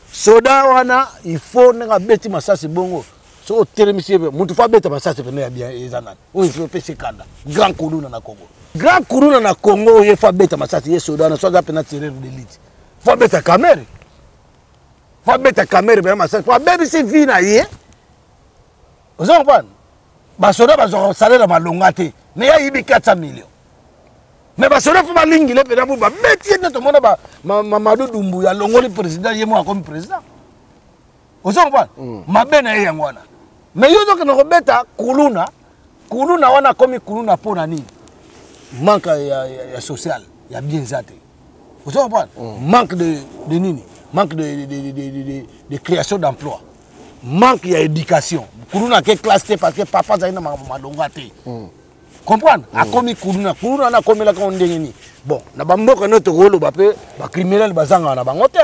Soda wana, il faut nga bêti masasi bongo. So télémission mutu fa beta masasi pene bien ezana o il faut pese kanda grand Kuruna na Congo il faut beta masasi yesoda na soda pena tirer de l'élite faut beta caméra bien masasi faut bébé c'est vina yé vous comprenez ba soda ba zo salaire malongate mais ya yibi 400 millions mais ba soda faut ba lingi le pena ba beti na to mona ba Mamadou Doumbouya longoli président yemo comme président vous comprenez mabena yangwana. Mais yo donc no beta kuluna wana komi kuluna pona nini manque ya social ya bien zate vous comprenez manque de nini manque de création d'emploi manque ya éducation kuluna ke classe parce que papa zaina madonga te comprendre a komi kuluna na komi la kondenge ni bon na bamboka noto rolo ba pe ba criminel bazanga na bango te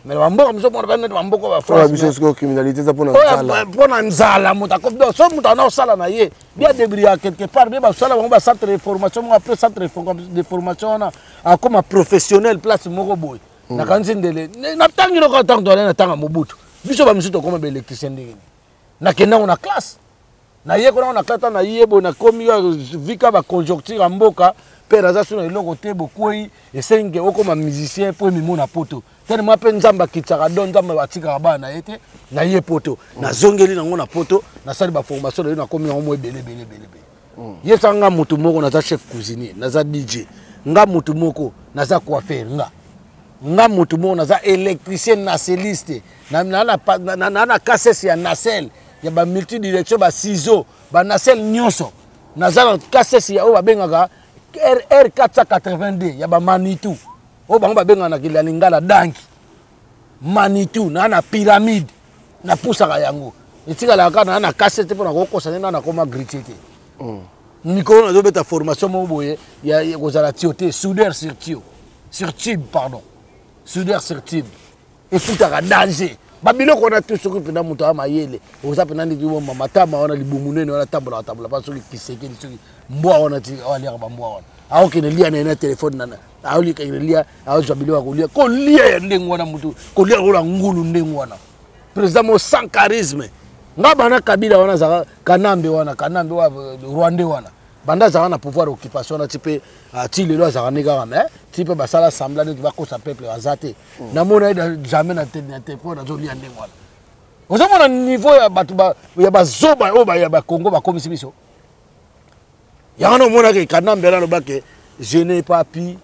mais bamboka miso mo ba bamboka ba France biso criminalité ça pona nzala muta ko do so muta na sala na ye bien débrouiller quelque part bien ba sala ba centre de formation après centre de formation na comme professionnel place moko boy na kanzindele na tangiro ka tango na tanga mobutu biso ba miso to comme ba électricien ndenge na kenda on a classe na ye kona on a classe na yebo na komi vika ba conjoncture en mboka père azasu na eloko te bokoi esengi okoma musicien po mimo na poto tellement pe nzamba kitaka don nzamba batika ba na yete na ye poto na zongeli nango na poto na sali ba formation na komi en mo belé yesa nga mutu moko na za chef cuisinier na za DJ nga mutu moko na za coiffeur nga mutu moko na za électricien na celliste na cassesse ya nacelle ya ba multidirection ba ciseaux ba nacelle nyonso na za cassesse ya o ba bengaka R482 ya ba Manitou o bango ba benga na kila lingala danki Manitou na pyramide na pusaka yango etika la kana na cassette pona ko kosa na koma gritete Nicolas na beta formation mo boye ya kozala tioté soudeur sur tube pardon soudeur sur tube et futaka danger babilo ko na tout soki pena muto amayele oza pena ndi bo matama wana libumunene wana tabula parce que kiseke soki mbwa wana ti ali ka mbwa wana aho ke lia na téléphone nana aho li ka lia aho zabilo ko lia ya ndengo wana mutu ko lia ko ngulu ndengo wana président mo sans charisme ngaba na kabila wana za kanambe wa Rwanda wana banda za na pouvoir occupation na type ti lelo za nega mais type ba sala semblant qui va ko sa peuple azate na mona jamais na te pour na zo li ande ngwana ozo mona niveau ya batu ya bazoba o ba ya ba Congo ba komisi biso ya no mona ke kanambe na ba ke je n'ai pas pu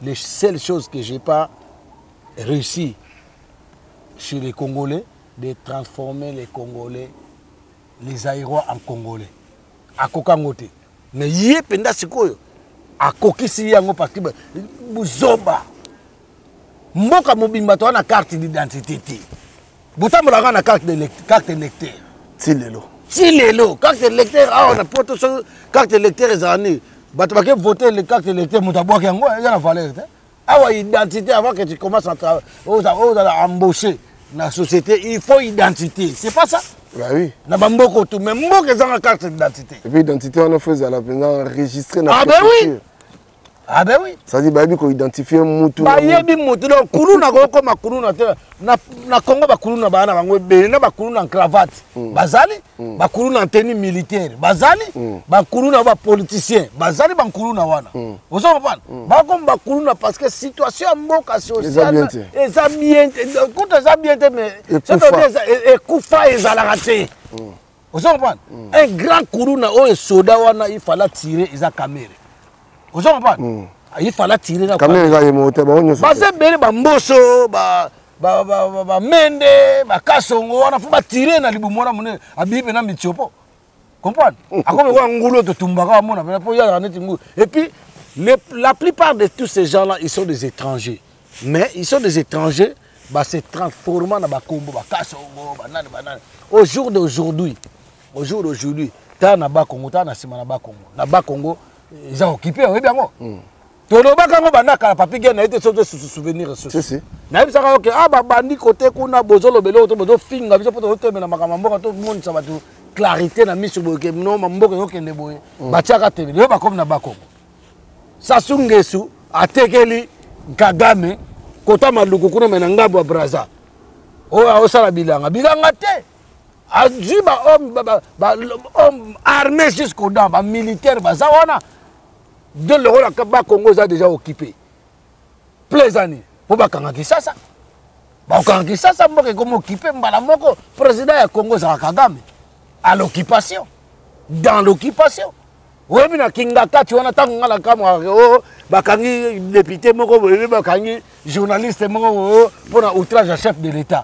les seules choses que j'ai pas réussi chez les Congolais de transformer les Congolais les Aïrois en Congolais à Kokangote mais yé penda sikoyo a kokisi yango parce que buzoba mboka mobimba to na carte d'identité butambola na carte électeur tilelo carte électeur on a poto carte électeur ezani bato bake voter les cartes électeur mutabwa yango ya na valeur awa identité avant que tu commences à embaucher dans la société il faut identité c'est pas ça. Bah oui. Na bamboko tout même mboka za carte d'identité. Et puis identité on a fait à la enregistrer na. Ah ben oui. Ah ben oui. Ça dit ba bi ko identifier mutu. Ba yebi mutu donc kuluna ko ma kuluna te na Congo ba kuluna ba na bango be na ba kuluna en cravate. Bazali ba kuluna en tenue militaire. Bazali ba kuluna ba politicien. Bazali ba kuluna wana. Ozo comprendre. Ba comme ba kuluna parce que situation mboka sociale eza bien écoute eza bien mais et kufa ezala raté. Ozo comprendre. Un grand kuluna o soda wana il fallait tirer eza caméra. Vous comprenez? Il fallait tirer la caméra. Parce que les bamboso, mende, kasongo, on a fait tirer na libumora mone abibe na mitiopo. Comprendre? Comme on ngulo de tumbaka mona et puis la plupart de tous ces gens-là ils sont des étrangers. Mais ils sont des étrangers, se transformant dans bakombo, kasongo, banane. Au jour d'aujourd'hui, ta na Bakongo, ta na sima na Bakongo. Na Bakongo ils ont occupé, oui bien moi. Tout le monde a quand papi gagne a été sauvé sous souvenir. Si. N'a pas ça que ah bandi côté qu'on a besoin de belo to besoin finga biso poto to na makambo to monde ça va tout clarité na miso boke no mamboka yo kende boye. Bachaka tebe yo ba comme na Bakongo. Sassou Nguesso atekeli Kagame kota maluku kuna mena ngabo Braza. O osala bilanga te. Aji homme armé jusqu'aux dents, militaire bazawana. De l'euro la Congo a déjà occupé. Plaisani. Pour bakanga Kisasa. Bakanga Kisasa mboke comme occupé mbala moko président ya Congo za Kagame à l'occupation. Dans l'occupation. Ouais bina kingaka tu wana tango ngala kama o bakangi député moko bakangi journaliste moko pour un outrage à chef de l'État.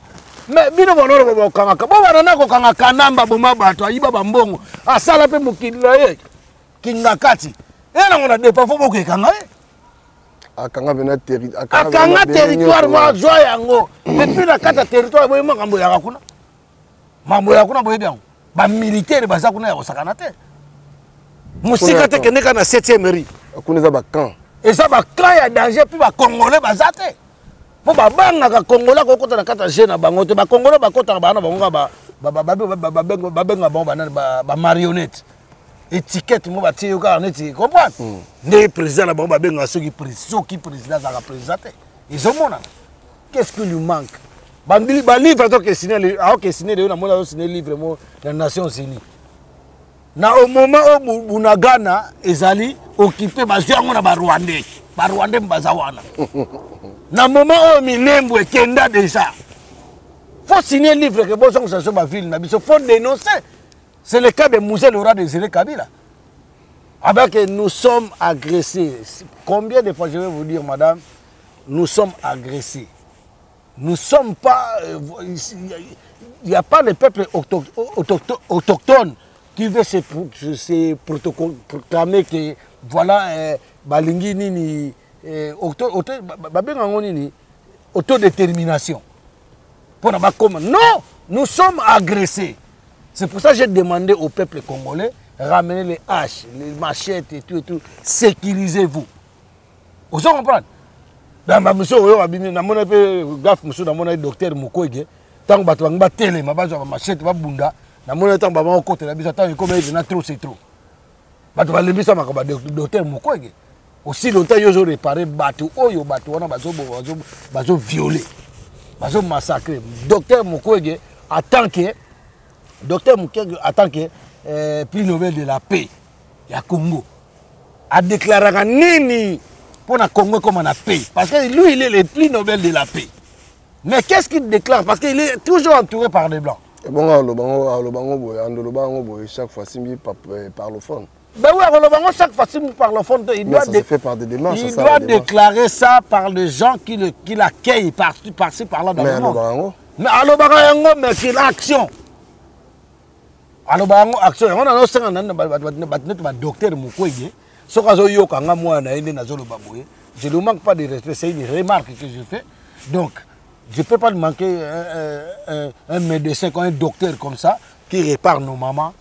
Mais bino bonoro ko kangaka bo wana ko kangaka namba boma bato ayiba bambongo asala pe mukila ye kingakati ena ngona depa fo boke kanga akanga bena territoire wa joa yango depuis la kata territoire boye makambo ya kuna mambo ya kuna boye bien ba militaire baza kuna ya osakana te musika te keneka na 7e rue kuna za ba camp eza ba camp ya danger puis ba congolais bazate po babanga ka Congolais ko kota na kata jeune bango te ba Congolais ba kota bana bango ba ba marionnette étiquette mo ba tiyo ka neti comprendre ne président na bango ba benga soki président za ka présenté ils ont mona qu'est-ce qui lui manque bandili ba livre to que signer que signer na mona signer livre mo na Nations Unies na au moment où Bunagana ezali occupé ba jango na ba Rwandais mbazawana. Na moment où Minembo et Kenda déjà. Faut signer un livre que bon ça soit ma ville, mais il faut dénoncer. C'est le cas de Mouzé Laura Désiré Kabila. Avec que nous sommes agressés. Combien de fois je vais vous dire, madame, nous sommes agressés. Nous ne sommes pas. Il n'y a pas de peuple autochtone qui veut se proclamer que voilà. Balingi nini autodétermination pour non, nous sommes agressés. C'est pour ça que j'ai demandé au peuple congolais ramener les haches, les machettes et tout, sécurisez-vous. Vous comprenez? Dans ma mission na mona pe gaf muso na mona docteur Mukwege tant bato ba télé ma bazo machette ba bunda na mona tant ba ma côté la bisa tant comme na trop c'est trop. Bato ba lebisa makaba docteur Mukwege. Aussi longtemps ils ont réparé bateau oyo bateau wana bazo violer bazo massacrer docteur Mukwege en tant que prix Nobel de la paix ya Congo a déclaré Nini pour la Congo comme la paix. Parce que lui, il est le prix Nobel de la paix. Mais qu'est-ce qu'il déclare? Parce qu'il est toujours entouré par des Blancs. Et bon, chaque fois, il parlophone. Ben oui, chaque fois qu'il parlophone, il doit, fait par des démarches, il doit déclarer ça par les gens qui l'accueillent par-ci, par-là dans le monde. Mais alors, mais c'est l'action. Alors, action. On a un docteur Mukwege. Je ne lui manque pas de respect, c'est une remarque que je fais. Donc, je ne peux pas manquer un médecin, un docteur comme ça, qui répare nos mamans,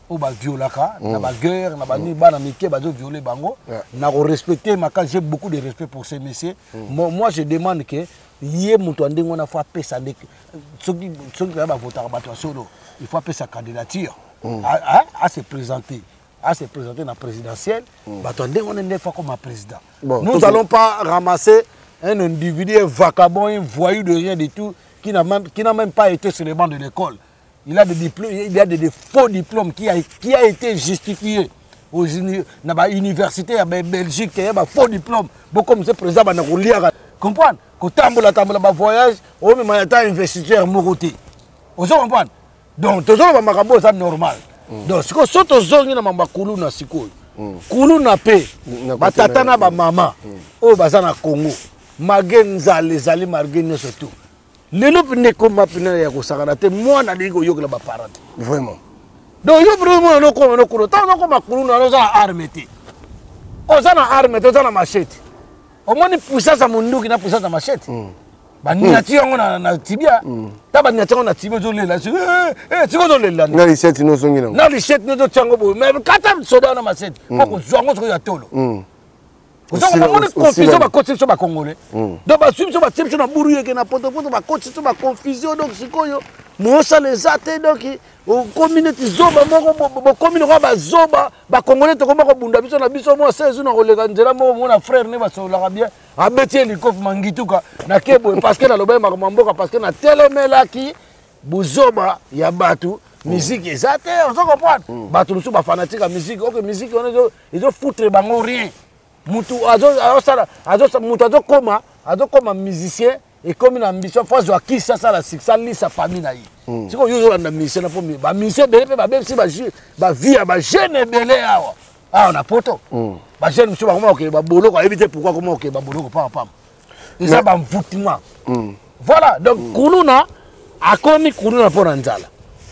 ou violaka, na guerre, na ni bana mike bazo violer bango, na respecter ma j'ai beaucoup de respect pour ces messieurs. Moi je demande que yé mutu ndenge on a fait pesa ndek soki ba voter bato solo, il faut appeler sa candidature à se présenter. À se présenter dans la présidentielle, bato ndenge on est fait comme président. Nous allons pas ramasser un individu, un vagabond, un voyou de rien du tout, qui n'a même pas été sur les bancs de l'école. Il a des diplômes, il a des faux diplômes qui a été justifié dans l'université en Belgique, il y a des faux diplômes. Beaucoup comme ce président, on lire. Comprendre? Quand on a un voyage, on a un investisseur moroté. Vous comprenez? Donc, tout ça, c'est normal. Donc, si on saute aux zones, on a un koulou na sikoy. Koulou na paix. Batata na ba maman. Oh, baza na Congo. Magenza les ali margene surtout. Les loups ne comme ma pena ya ko sagarate moi na digo yokla ba parade. Vraiment. Donc yo vraiment no ko no ko ta no ko makulu na za armete. O za na armete za na machete. O moni puissance à munduki na puissance à machete. Ba niati yango na tibia. Ta ba niati yango na tibia zo lela. Tiko zo lela. Na lisette no songi na. Na lisette no zo tsango bo. Mais kata soda na machete. Ko zongo zo ya tolo. Vous avez confusion ma côté sur ma congolais. Donc ma suite sur ma type sur la bourrier qui n'a pas de ma côté sur ma confusion donc c'est quoi yo. Moi ça les athées donc au communauté zoba mon communauté ba zoba ba congolais to comme ko bunda biso na biso moi 16 na kolega nzela mon frère ne ba so la bien a betie likof mangituka na kebo parce que na loba makamboka parce que na telemela ki buzoba ya batu musique ezate on se comprend batu lusu ba fanatique à musique OK musique on ils ont foutre bango rien. Mutu koma musicien et comme une ambition fois zo qui ça la ça li sa famille na yi c'est ko yo na musicien na pomi ba musicien belé ba même si ba vie ba jeune belé awa on a poto ba jeune monsieur ba comment OK ba bolo ko éviter pourquoi comment OK ba bolo ko pam et ça ba mvutima voilà donc kuluna akomi kuluna pona nzala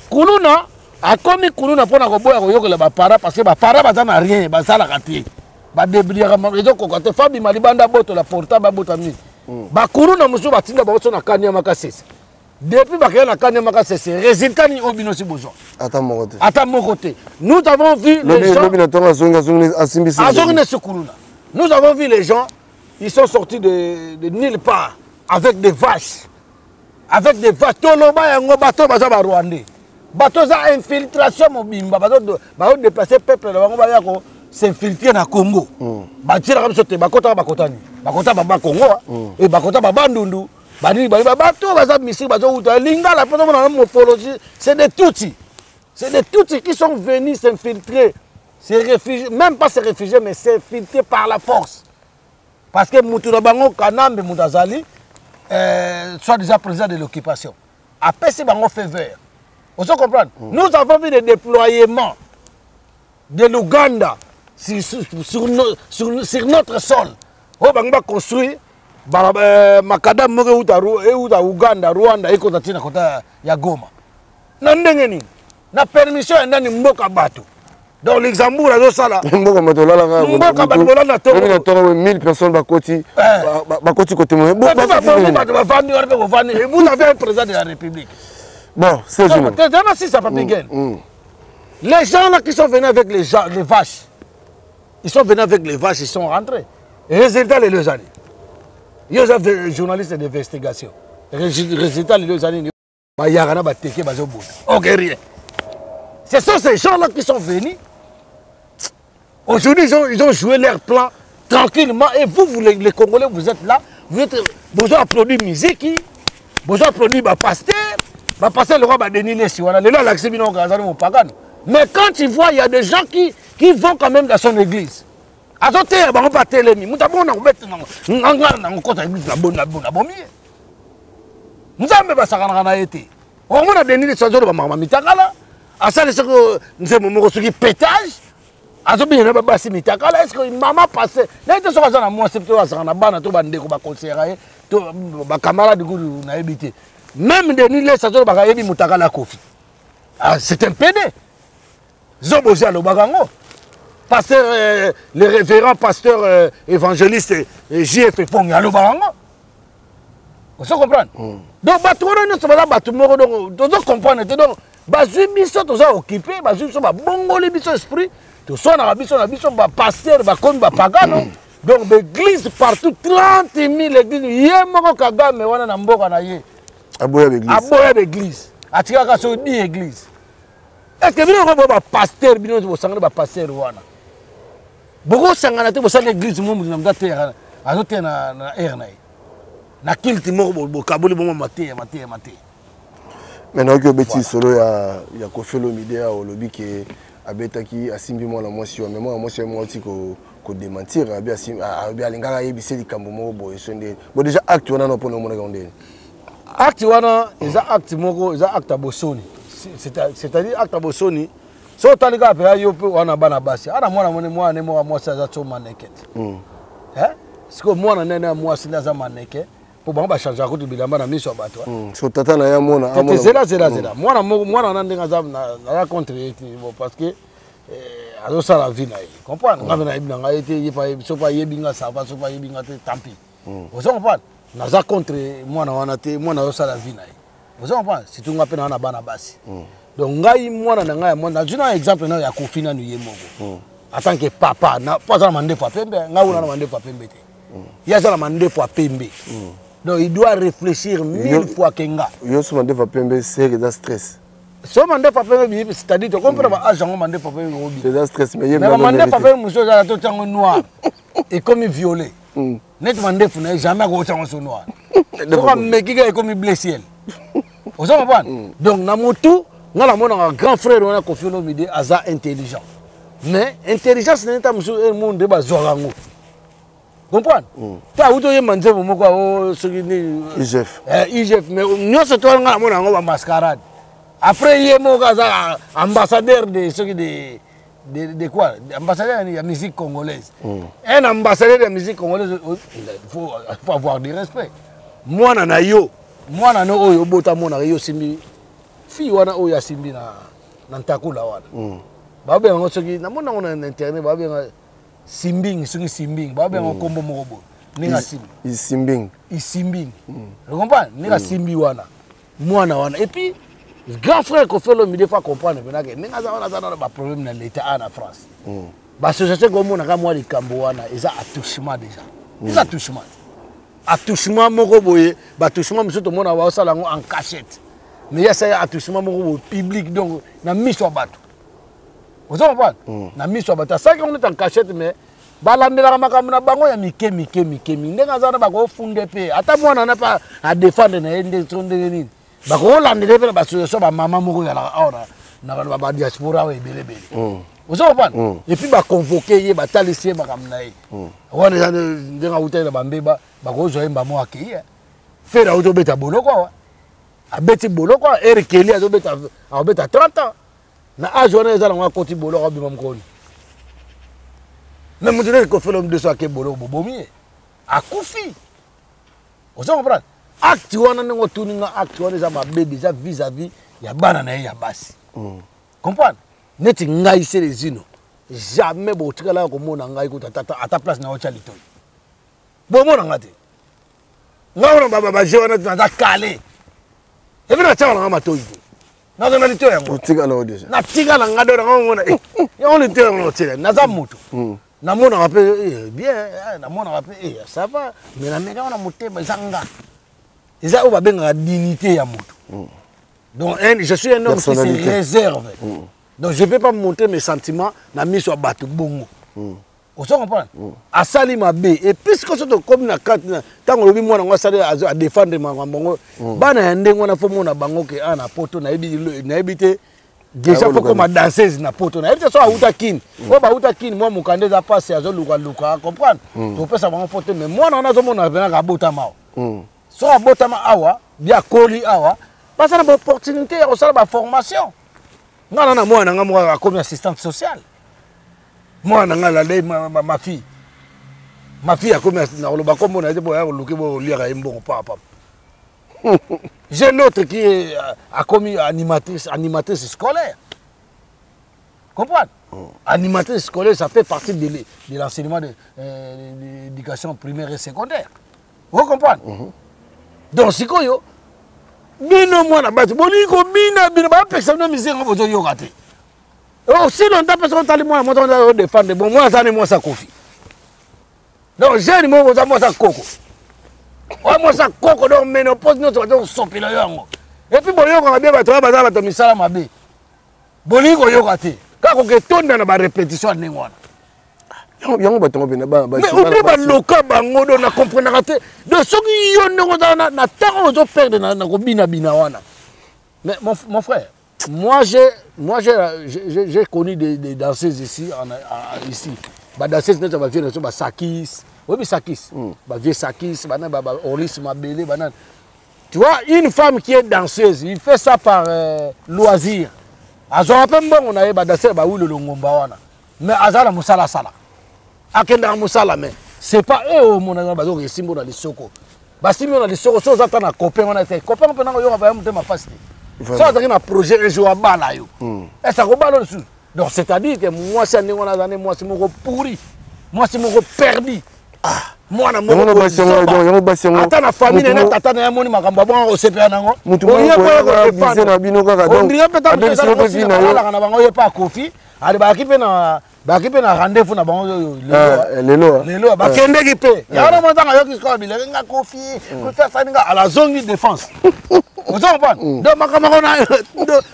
kuluna akomi kuluna pona ko boya ko yokola ba para parce que ba para ba na rien ba sala kati ba débrouiller ils ko te fabi malibanda boto la portable boto mi ba kuru na musu batinda ba na kanya makasese depuis ba kanya na kanya makasese résultat ni obino si besoin attends mon côté nous avons vu les gens nous avons vu les gens ils sont sortis de nulle part avec des vaches toloba yango bato baza ba rwandais bato za infiltration mobimba bato déplacer peuple la bango ba yako s'infiltrer na Congo. Batira comme ça te bakota bakotani. Bakota baba Congo et bakota baba ndundu. Bani bato baza misi bazo uta lingala pour na morphologie, c'est des Tutsis. C'est des Tutsis qui sont venus s'infiltrer. Ces réfugiés, même pas ces réfugiés mais s'infiltrer par la force. Parce que Moutoura Bango Kanambe Moutazali soit déjà président de l'occupation. Après c'est Bango fait vert. Vous comprenez? Nous avons vu des déploiements de l'Ouganda sur notre sol. On va construire Makadam Moko Uta Ouganda, Rwanda, et Kotatina Kota Yagoma. Nandengeni, na permission et nani Mboka Bato. Dans l'exemple, à Zosala. Mboka Bato, na Toro, 1000 personnes Bakoti côté moi. Vous avez un président de la République. Bon, c'est ça. Si ça va bien. Les gens là qui sont venus avec les vaches, ils sont venus avec les vaches, ils sont rentrés. Résultat, les deux années. Il y a des journalistes d'investigation. Résultat, les 2 années, il y a rien à teke, ok, rien. Ce sont ces gens-là qui sont venus. Aujourd'hui, ils ont joué leur plan tranquillement. Et vous les Congolais, vous êtes là. Vous avez applaudi musique, vous avez applaudi pasteur. Pasteur, le roi va dénier si voilà. Le roi l'accès bien au pagan. Mais quand tu vois, il y a des gens qui vont quand même dans son église. azoteya bango mpe atelemi moto abongo na kobeta ngangana nango kota église na bomi ye nzambe basakanaka na ye te omona denis de sanzolo bamakama mitakala asali soko nzembo moko soki pétage azobina na babasi mitakala estce mama passe naye te soki aza na mwasi to asaka na bana to bandeko bakonseyaka ye to bakamarade kudu nayebi te même denis de sanzolo bakayebi motakala kofi c'est un pédé zobozi alobaka ngo pasteur le révérend pasteur évangéliste JF Pong alobaka ngo ozo comprendre donc bato wana nyonso baza bato moko donc tozo comprendre te donc bazwi biso toza occupé bazwi biso babongoli biso esprit tosonaka biso na biso bapasteur bakomi bapagano donc baéglise partout 30 000 église ye moko Kagame wana na mboka na ye aboya baéglise atikaka so 10 église est-ce que bino ko bapasteur bino bosangana bapasteur wana bokosangana te bosala église momutu na mda te azoteya na aire na ye na kilti moko bokaboli bongo mateya maintenant oki obeti solo ya Koffi Olomide ya olobi ke abetaki asimbi mwana mwasi wa mais mwana mwasi wa oti kodémentir abi alingaka ayebisa likambo moko boye so ndeni bo déjà acte wana no mpona omonaka ndeni acte wana eza acte moko eza acte ya bosoni c'est-à-dire acte ya bosoni so otali kaka mpe yo mpe wana bana basi ana mwana moko mwasi aza so maneke te sikoyo mwana nene ya mwasi nde aza maneke po bango bachangeaka kuti bilamba na miso ya bato so tata na ye amona zela mwana na ndenge aza contre ye te parce que azosala vie na ye comprendre nga mpe nayebi na ngai te so mpe ayebi nga sava so mpe ayebi nga te tampi ozo comprendre naza contre mwana wana te mwana azosala vie na ye ozo comprendre surtout nga mpe na wana bana basi donc ngai mwana na ngai ya mwana nazwi na exemple na ya Koffi nanu ye moko en tant que papa po aza na mandefu ya pembe ngai wuna na mandefu ya pembe te ye aza na mandefu ya pembe donc il doit réfléchir 1000 fois que nga yo so mandefu ya pembe c'est que stress so mandefu ya pembe c'est-à-dire to comprendre ba age ngo mandefu ya pembe obi c'est stress mais mandefu ya pembe muso za to tango noir et comme violet net mandefu na jamais ko tango so noir to ka mekiga et comme bleu ciel ozo comprendre donc na motu nga la mona grand frère wana Koffi Olomide aza intelligent mais intelligence n'est pas muso monde ba zorango comprendre ta uto ye manzebo moko o soki ni IGF mais nyonso to nga mona ngo ba mascarade après ye moko aza ambassadeur de soki de quoi ambassadeur de la musique congolaise un ambassadeur de la musique congolaise il faut avoir du respect mwana na yo mwana no oyo bota mona yo simbi fi wana oyo asimbi na ntakula wana babe ngo soki na mona na internet babe ngo simbing soki simbing babe ngo kombo moko bo ninga simbi isimbing vous comprenez ninga simbi wana mwana wana et puis grand frère Koffi Olomide faut comprendre que ninga za wana za na ba problème na l'état en France ba société comme mona ka mwa likambo wana eza attouchement déjà eza attouchement moko boye ba attouchement muso to mona ba osala ngo en cachette mais il y a ça attouchement moko public donc na miso bato vous comprenez na miso bato ça qu'on est en cachette mais balandela makambo na bango ya mike ndenga za na ba ko funde pe ata mwana na pa a défendre na ende sonde nini ba ko landela pe ba so ba mama moko ya la ora na ba diaspora we belebele vous comprenez et puis ba convoquer ye ba talisie makambo na ye wana ndenga utela bambeba ba ko zo emba mo akeye fera auto beta boloko wa abeti boloko Eric Kelly azobeta 30 ans na age wana ezala ngwa koti boloko bima mkoni na mutune ko felo mdeso ake boloko bobomi akufi ozo comprendre acte wana ngo tuninga acte wana za mabe déjà vis-à-vis ya bana na ya basi comprendre neti ngai selezino jamais botikala ko mona ngai ko tata ata place na ocha litoy bo mona ngate ngawona baba jewana tata kale et bien ça on a matoyi na na litoy yango tika na déjà na tika na ngado na ngona ya on litoy na tele na za mutu na mona rappel bien na mona rappel ça va mais na meka na motema zanga eza oba benga dignité ya mutu donc je suis un homme qui se réserve donc je peux pas montrer mes sentiments na miso ya bato bongo on se comprend asali mabe et puisque ça comme na carte tango lobi mwana ngo asali a défendre makambo bana ya ndengo na fo mona bango ke ana poto na ebite déjà pourquoi ma danseuse na poto na ete so auta kin o ba auta kin moi mukande za passe azo luka comprendre to pesa bango poto mais moi na zo mona bena ka bota mao so bota ma awa bia koli awa parce que na opportunité ya osala ba formation ngana na moi na nga moi comme assistante sociale moi na nga la ma fille a comme na loba comme on a dit boya luki bo lira imbongo papa. J'ai l'autre qui a commis animatrice scolaire. Comprends? Animatrice scolaire, ça fait partie de l'enseignement de l'éducation primaire et secondaire. Vous comprenez? Donc, si vous avez bino mwana bati boliko bina ba personne no misenga bozo yo raté. Oh si longtemps personne tali moi on défendre bon moi ça ne moi ça Kofi. Donc j'ai moi ça Koko. Ouais, moi ça coco donc ménopause nous on sopila yango. Et puis boyo ko bien bato bato misala mabe. Boliko yo raté. Ka ko ke tonda na ba répétition ndengwana. Yango bato ngobena ba mais oublie ba loka bango do na comprendre raté. De soki yo ndongo na temps ozo perdre na ko bina wana. Mais mon frère, moi j'ai connu des danseuses ici ici. Ba danseuses ne va venir ba Sakis. Oui, mais Sakis. Bah, vieux Sakis, Oris Mabélé, banane. Tu vois, une femme qui est danseuse, il fait ça par loisir. On a dansé, mais Azala Moussala Sala. Akenda Moussala, mais c'est pas eux, mon ami, qui sont dans les soko. Si on a des soko, on a des copains, on a des copains, on a ma face. Ça, c'est un projet, un jour à Balayo. Et ça va le sous. Donc, c'est-à-dire que moi, c'est mon pourri. Moi, c'est mon perdu. Moi na mo ata na famille na tata na moni makamba bon o sepia nango mutu mo ko bize na bino kaka donc na bango ye pa Kofi ali ba kipe na rendez-vous na bango lelo ba kende kipe ya na mo tanga yo kisko bile nga Kofi ko fa saninga ala zongi défense o zo pas do makamba na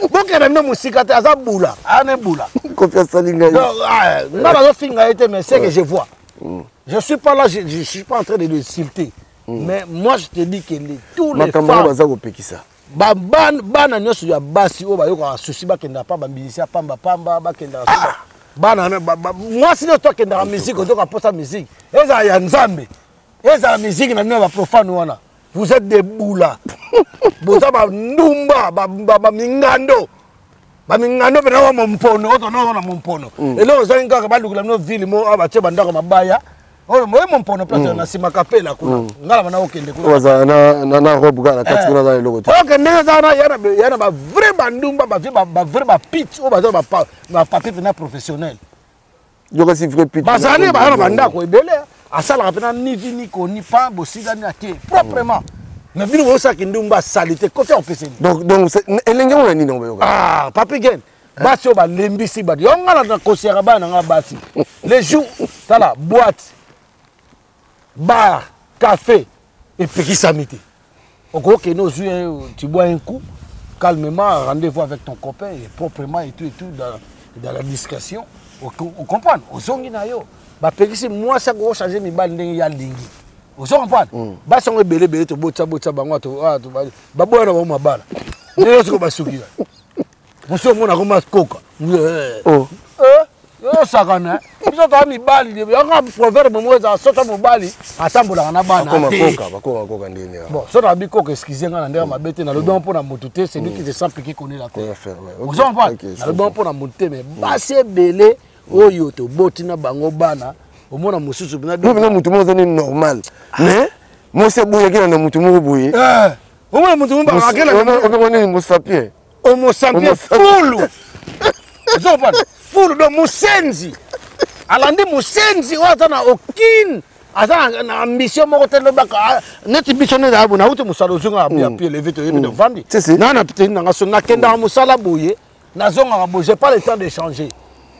bo kere na musika te azabula ane bula Kofi saninga na ba zo finga ete mais c'est que je vois. Je ne suis pas là, je ne suis pas en train de le citer. Mais moi, je te dis que tous les femmes... Bana nyoso ya basi o ba yo ka souci ba kenda pa ba musicien pamba ba kenda bana moi si toi kenda la musique o ka posa musique eza ya nzambe eza la musique na ba profane wana vous êtes des boulas boza ba ndumba ba mingando ba mingando pe na mompono o no na mompono et là oza ngaka ba lukula no ville mo abache bandako mabaya. Oh, moi mon pono place na sima kapela kuna ngala bana okende kuna waza na robe kana kati kuna za logo ok ndenge za na yana ba vrai bandumba ba vrai ba pitch o ba papier na professionnel yoka si vrai pitch bazali ba na banda ko ebele asala kapena ni vini ko ni pa bosida ni ake proprement mais bino bo sa kindumba salité côté on peut se donc elenge on ni no yoka papi gen basi o ba lembisi ba yo ngala na kosera ba na basi les jours tala boîte bar, café et petit samedi. Ok, tu bois un coup, calmement, rendez-vous avec ton copain et proprement et tout dans la discrétion. On comprend. On songi na yo. Ba petit moi ça go changer mi bal ndenge ya lingi. On comprend. Ba songo belé to botsa bango to ba boya na ba bala. Ndenge ko ba suki. Monsieur mona ko ma koka. Yo sakana biso to mibali de yanga proverbe moza soto mobali atambola na bana koka ndini bon so na biko ko excusez nga na ndeka mabete na lobi mpona motuté c'est lui qui se sent piqué connaît la terre vous en parlez na lobi mpona motuté mais basi ebele oyo to botina bango bana omona mususu bina mutu moza ni normal mais moi c'est boye kina na mutu mo boye omona mutu mo ba akela omona ni musapien homo sapiens fulu vous en parlez fulu do musenzi alandi musenzi wata na aucune asa na ambition moko telo baka neti bishone da abuna uti musalo zunga abia pied levé to yendo vandi na na piteni na ngaso na kenda musala boye na zonga ka boye j'ai pas le temps de changer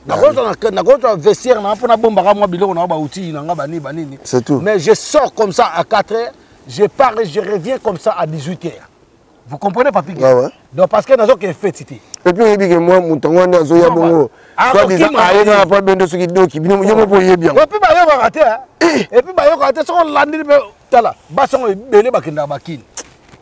na kota vestiaire na pona bomba ka mwa biloko na ba uti na nga bani banini c'est tout mais je sors comme ça à 4h je pars et je reviens comme ça à 18h. Vous comprenez, papi? Ouais. Donc, parce que nous avons fait fait. Et puis, il dit que moi, mon temps, on a zoya bongo. Soit disant, il n'y a pas de ce qui doit qui vient, je me voyais bien. Et puis, il y a raté. Et puis, il y a raté. Si on l'a dit, il y a basson et belé bakina bakin.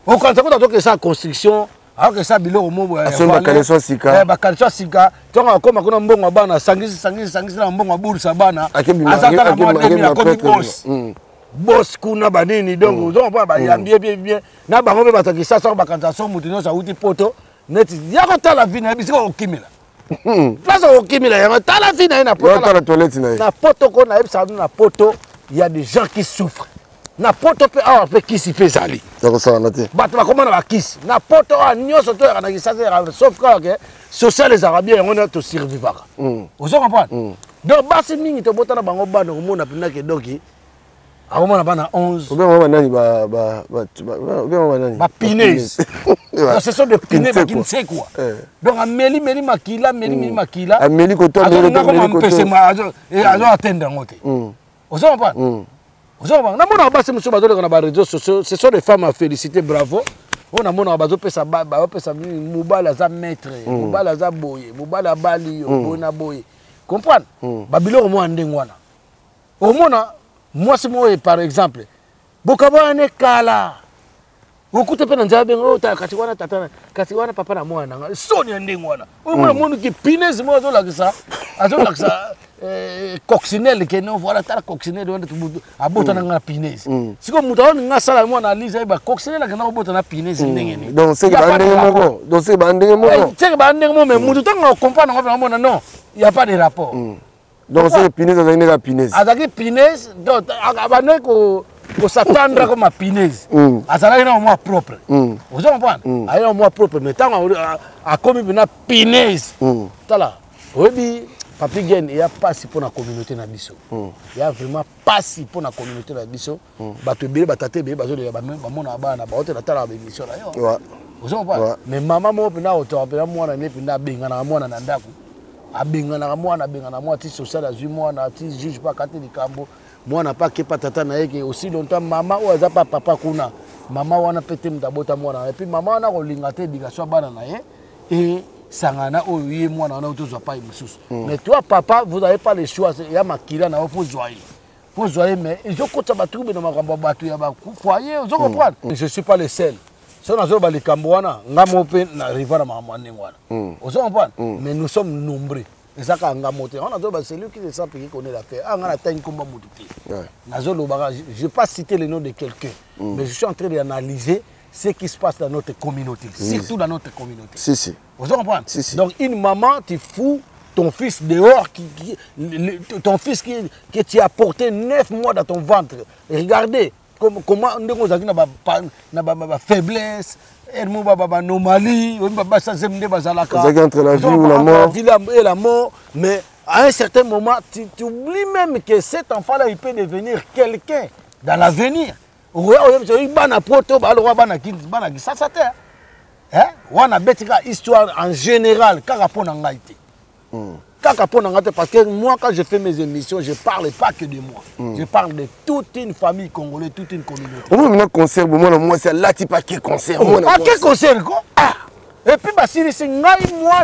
Au contraire, on a donc sa construction alors que ça biloko mo bakaleso sika bakaleso sika tonga akoma kuna mbongo bana sangisi na mbongo bursa bana azaka mo demi akomi boss kuna banini donc on va ba yambie bien na bango be batakisa sa bakanza so mutu no sa uti poto net yako tala vina bisiko okimela place okimela yako tala vina na poto tala toilette na poto ko na ebisa na poto il y a des gens qui souffrent na poto pe awa pe kisi pe zali donc ça na te bato bakomana ba kisi na poto a nyoso to ya na kisasa sauf que social les arabiens on a to survivre vous comprenez donc basi mingi to botana bango bana ko mona pina ke doki akomona bana 11 bien nani ba pinez ce sont des pinez qui ne sait quoi donc ameli makila ameli ko to azo atteindre ngote vous comprenez na mona basi muso bazo na ba réseaux sociaux ce sont des femmes à féliciter bravo on a mona bazo pesa mobala za maître mobala za boye mobala bali bona boye comprendre babilo mo ndengwana au mona moi c'est moi par exemple bokabane kala okute pe nza bengo ta katiwana tata katiwana papa na mwana soni ndengwana o mona monu ki pinez mo zo lakisa coccinelle que non voilà ta coccinelle on tout abota na pinez siko muta on nga sala mo na lisa ba coccinelle que na abota na pinez ndengene donc c'est bandenge moko mais mutu tanga comprendre ngo mona non il y a pas de rapport donc c'est pinez azaki pinez azaki pinez donc abane ko s'attendre comme ma pinez azala na moi propre vous comprenez ayona moi propre mais tant a commis na pinez tala obi papi gen il y a pas si pour la communauté na biso il y a vraiment pas si pour la communauté na biso bato bele batate bele bazo de ba mona bana ba hôtel tala ba émission na yo vous comprenez mais maman mo pina auto pina mwana ne pina benga na mwana na ndako abengana mwana ti social azui mwana ti juge pas kati likambo mwana pas ke patata na yeke aussi longtemps maman ou aza pas papa kuna maman wana pete mtabota mwana et puis maman wana kolinga te éducation bana na ye et sangana oye mwana wana utozwa pas mususu mais toi papa vous n'avez pas le choix ya makila na faut joyer mais ils ont kota batroube na makambo batu ya ba foyer vous comprenez je suis pas le seul si on a besoin de Cambouana, on arrive à Mamouana. Mais nous sommes nombreux. Et ça, on a besoin de celui qui connaît l'affaire. On a atteint combat moutouté. Je ne vais pas citer le nom de quelqu'un, mais je suis en train d'analyser ce qui se passe dans notre communauté, surtout dans notre communauté. Si. Vous comprenez? Donc, une maman, tu fous ton fils dehors, ton fils que tu as porté 9 mois dans ton ventre. Et regardez. Comment on a faiblesse, anomalie, entre la vie ou la mort. La vie et la mort, mais à un certain moment, tu oublies même que cet enfant-là, il peut devenir quelqu'un dans l'avenir. On a histoire en général, parce que moi, quand je fais mes émissions, je ne parle pas que de moi. Je parle de toute une famille congolaise, toute une communauté. Moi, concert, moi, c'est là, tu pas quel concert. Quel concert, quoi? Et puis, moi,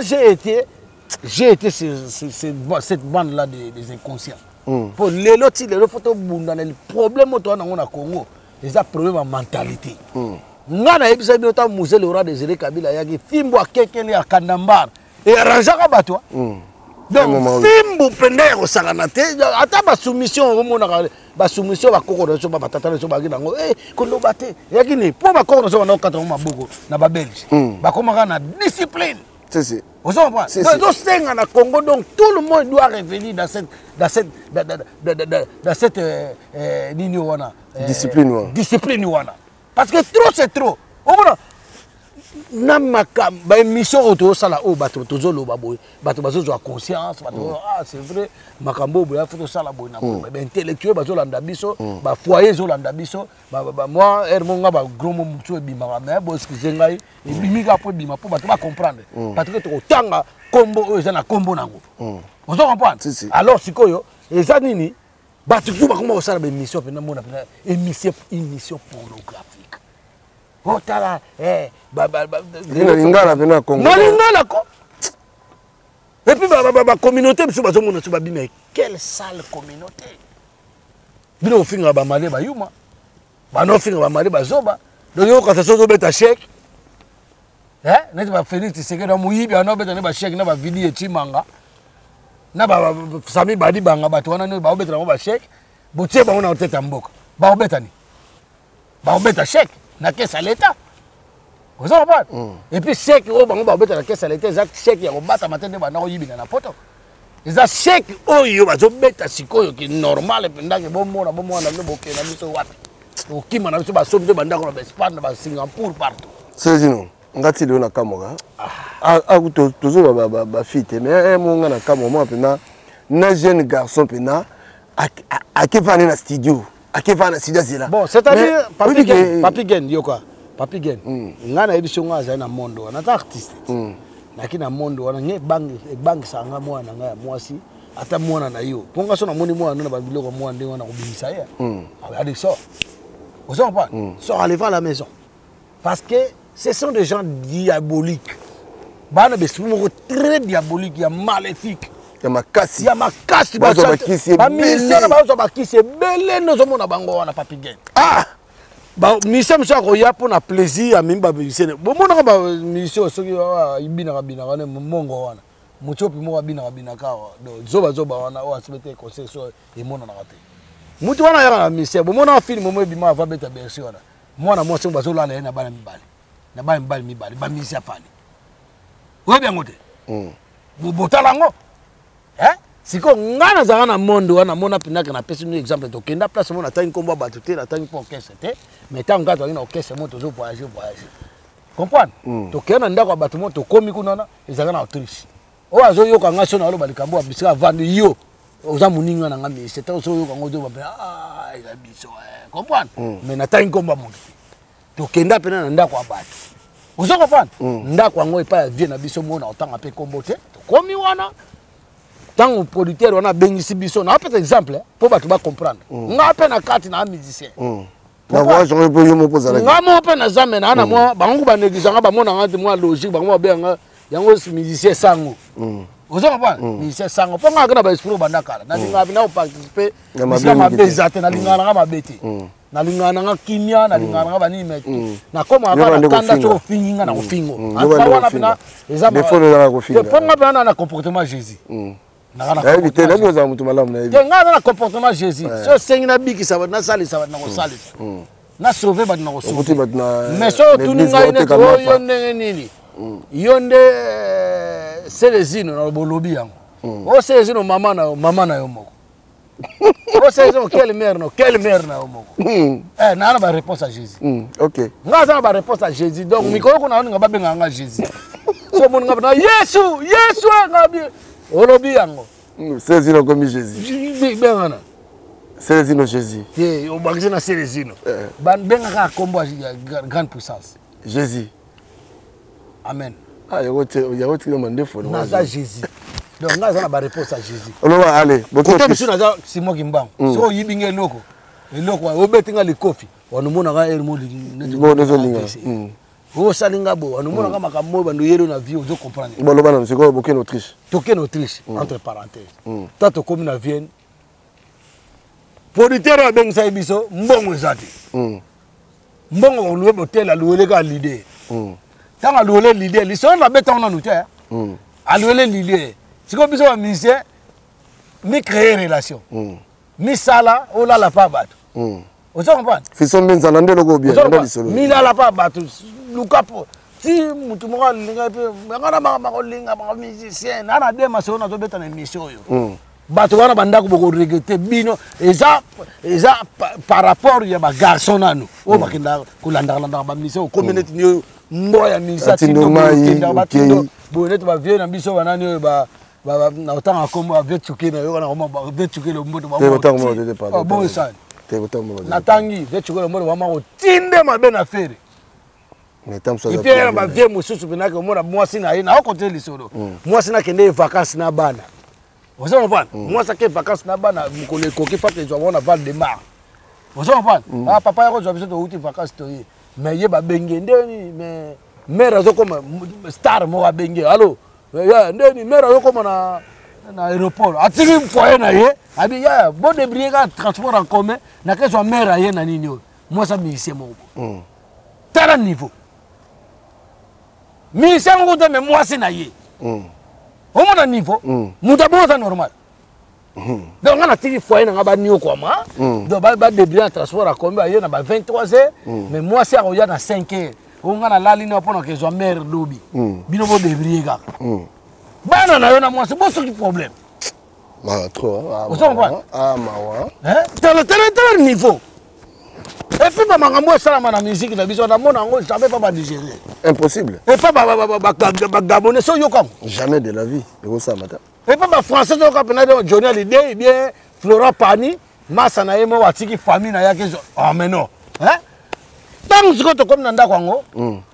j'ai été cette bande-là des inconscients. Pour les photos, le problème au Congo, c'est un problème en mentalité. Nga na ebisa bi ota musée le roi des Kabila yaki fimbo akekele ya Kandambar et arrangera batwa. Donc fimbo pende ko sakana te ata ba soumission ko mona ba soumission ba kokoro so ba batata so ba ginango ko lo bate yaki ni po ba kokoro so na katamo maboko na ba Belge ba komaka na discipline. C'est vous comprenez? Donc c'est en Congo, donc tout le monde doit revenir dans cette discipline. Parce que trop c'est trop. Ba émission auto sala o bato tozolo baboy bato bazo a conscience bato c'est vrai makambo boya photo sala boy na ba intellectuel bazo landa biso ba foyer zo landa biso moi ermonga ba gros mo mutu ebima mais bo excusez-moi et bimika po bima po bato ba comprendre parce que to tanga kombo eza na kombo nango vous comprenez alors sikoyo eza nini bato ku ba komba sala ba émission pena mona pena émission pornographique. Oh tala lingala pena Congo. Lingala ko. Et puis ba communauté biso bazo mona so ba bima quelle sale communauté. Bino finga ba male ba yuma. Ba no finga ba male ba zoba. Donc yo ka so zo beta chèque. neti ba Félix Tshisekedi na muyibi ana obeta ne ba chèque na ba vidi etimanga na ba Sami Badi banga bato wana ne ba obeta na ba chèque botie bango na oteta mboka ba obeta ni ba obeta chèque na caisse à l'état vous en parlez et puis chèque o bango ba obeta na caisse à l'état exact chèque ya kobata matende ba na oyibi na poto eza chèque oyo ba zo beta sikoyo ki normal pendake bomona ne boke na biso wapi okima na biso ba sombe bandako na Espagne ba Singapour partout Célestino ngati leo na kamoka toujours ba fille mais monga na kamo moi pena na jeune garçon pena akevana na studio akevana studio zela bon c'est-à-dire Papi Gen yoka Papi Gen ngana ebiso ngaza na mondo na artiste naki na mondo wana nge bang sanga mwana nga mwasi ata mwana na yo ponga so na moni mwana na ba biloko mwana ndenge na kobimisa ya avec ça vous en pas sort aller à la maison parce que ce sont des gens diaboliques. Bana besimo très diabolique, ya maléfique. Ya makasi. Ya makasi ba kisi. Ba misana ba zo ba kisi belé nozo mona bango wana Papi Gen. Ah. Ba misam sa ko ya pona plaisir amimba bisene. Bo mona ba misio soki ibina kabina ne mongo wana. Muchopi mo kabina kawa. Do zoba wana o asibete conseil so e mona na kate. Mutu wana ya na misio bo mona film mo ebima va beta bersi wana. Mwana mo so bazo la na bana mibali. Na ba mbali mibali ba misi afani obe ngote botalango siko ngana za na mondo wana mona pinaka na pesi no exemple to kenda place mona tangi komba batu te na tangi po kese te mais tangi ngato na kese moto zo voyager comprendre to kena ndako batu moto komi kunana ezaka na autriche o azo yoka ngaso na lo balikambo bisika vandi yo oza muninga na ngami c'est tant so yoka ngozo ba ila biso comprendre mais na tangi komba moto to kenda pena na ndako abatu uzoko pana ndako yango epa ya vie na biso mona otanga pe kombo te komi wana tango producteur wana bengisi biso na peut exemple pour bato ba comprendre nga pe na kati na musicien na voix je peux yo mo poser la nga mo pe na zamé na na mo bango ba négligence ba mona nga te mo logique bango ba benga yango musicien sango uzoko pana musicien sango po nga na ba esprit banda kala na linga bina participer na mabezate na linga na mabeti na lingana nga kimia na lingana nga bani meti na koma aba kanda to finga na kofingo wana pina ezama defo na kofinga te ponga bana na comportement Jésus na kana éviter na nyoza mutu malamu na éviter nga na comportement Jésus so sengi na biki sabat na sali sabat na kosalisa na sauver bat na kosalisa mais so tuninga ine to yo nini yonde Célestino na bolobi yango o Célestino mama na yo moko você diz quelle mère na homo na ba réponse à Jésus OK nga za ba réponse à Jésus donc mikolo ko na nga ba benga nga Jésus so mon nga na Yesu nga bi olobi yango Célestino comme Jésus benga na Célestino Jésus o bagzi na Célestino ban benga ka kombo grande puissance Jésus amen yawote mande fo na za Jésus donc nga za ba réponse à Jésus oloba allez beaucoup de biso na za simo kimbango so yibinge eloko obetinga likofi wanumona ga elmo linga o salinga bo wanumona ga makambo bando yelo na vie ozo comprendre boloba na siko boken Autriche entre parenthèses tato comme na Vienne producteur a bengisa biso mbongo ezati mbongo luwe hotel a luwe ka l'idée tanga luwe l'idée liso na beta on nous a luwe l'idée siko biso wa musicien mi créer relation mi sala o la pa bato ozo comprendre fiso mbenza na ndelo ko bien na lisolo mi la pa bato lukapo ti mutu mo linga pe ngana ma linga ma musicien na dema so na to beta na émission yo bato wana bandako boko regretter bino eza par rapport ya ba garçon nanu o bakenda kulanda ba mission community ni mboya misa tindo batindo boneto ba vie na biso banani ba na otanga kombo avec chuki na yo na kombo avec chuki le mboto ba bon ça na tangi avec chuki le mboto ba ma otinde mabe na fere mais tam so et puis ba vie mususu bina ko mona mwasi na ye na okote lisolo mwasi na kende vacances na bana vous savez pas moi ça que vacances na bana mukole koki fa que je vois na Val de Mar vous savez pas papa yako zo biso to uti vacances to ye mais ye ba benge ndeni mais mère zo comme star mo ba benge allo ya ndeni mère zo comme na aéroport atiki foyer na ye abi ya bon débrier ka transport en commun na que soit mère ye na nini moi ça musicien mo tala niveau musicien ngo te mais mwasi na ye on a niveau mutabon ça normal donc on a tiki foyer na ba nio quoi ma donc ba débrouiller transport à combien yo na ba 23h mais moi c'est à na 5h on a la ligne pour que soit mère dobi bino bo débrouiller ga bana na yo na moi c'est bon ce qui problème trop ah mawa hein tel niveau et puis ba mangambo ça na musique na biso na mona ngo jamais pas digérer impossible et pas ba gabonais so yo comme jamais de la vie et ça matin et pas français donc quand Johnny Hallyday bien Flora Pani massa na yemo watiki famille na yake ah mais non hein tant que to comme nanda kwango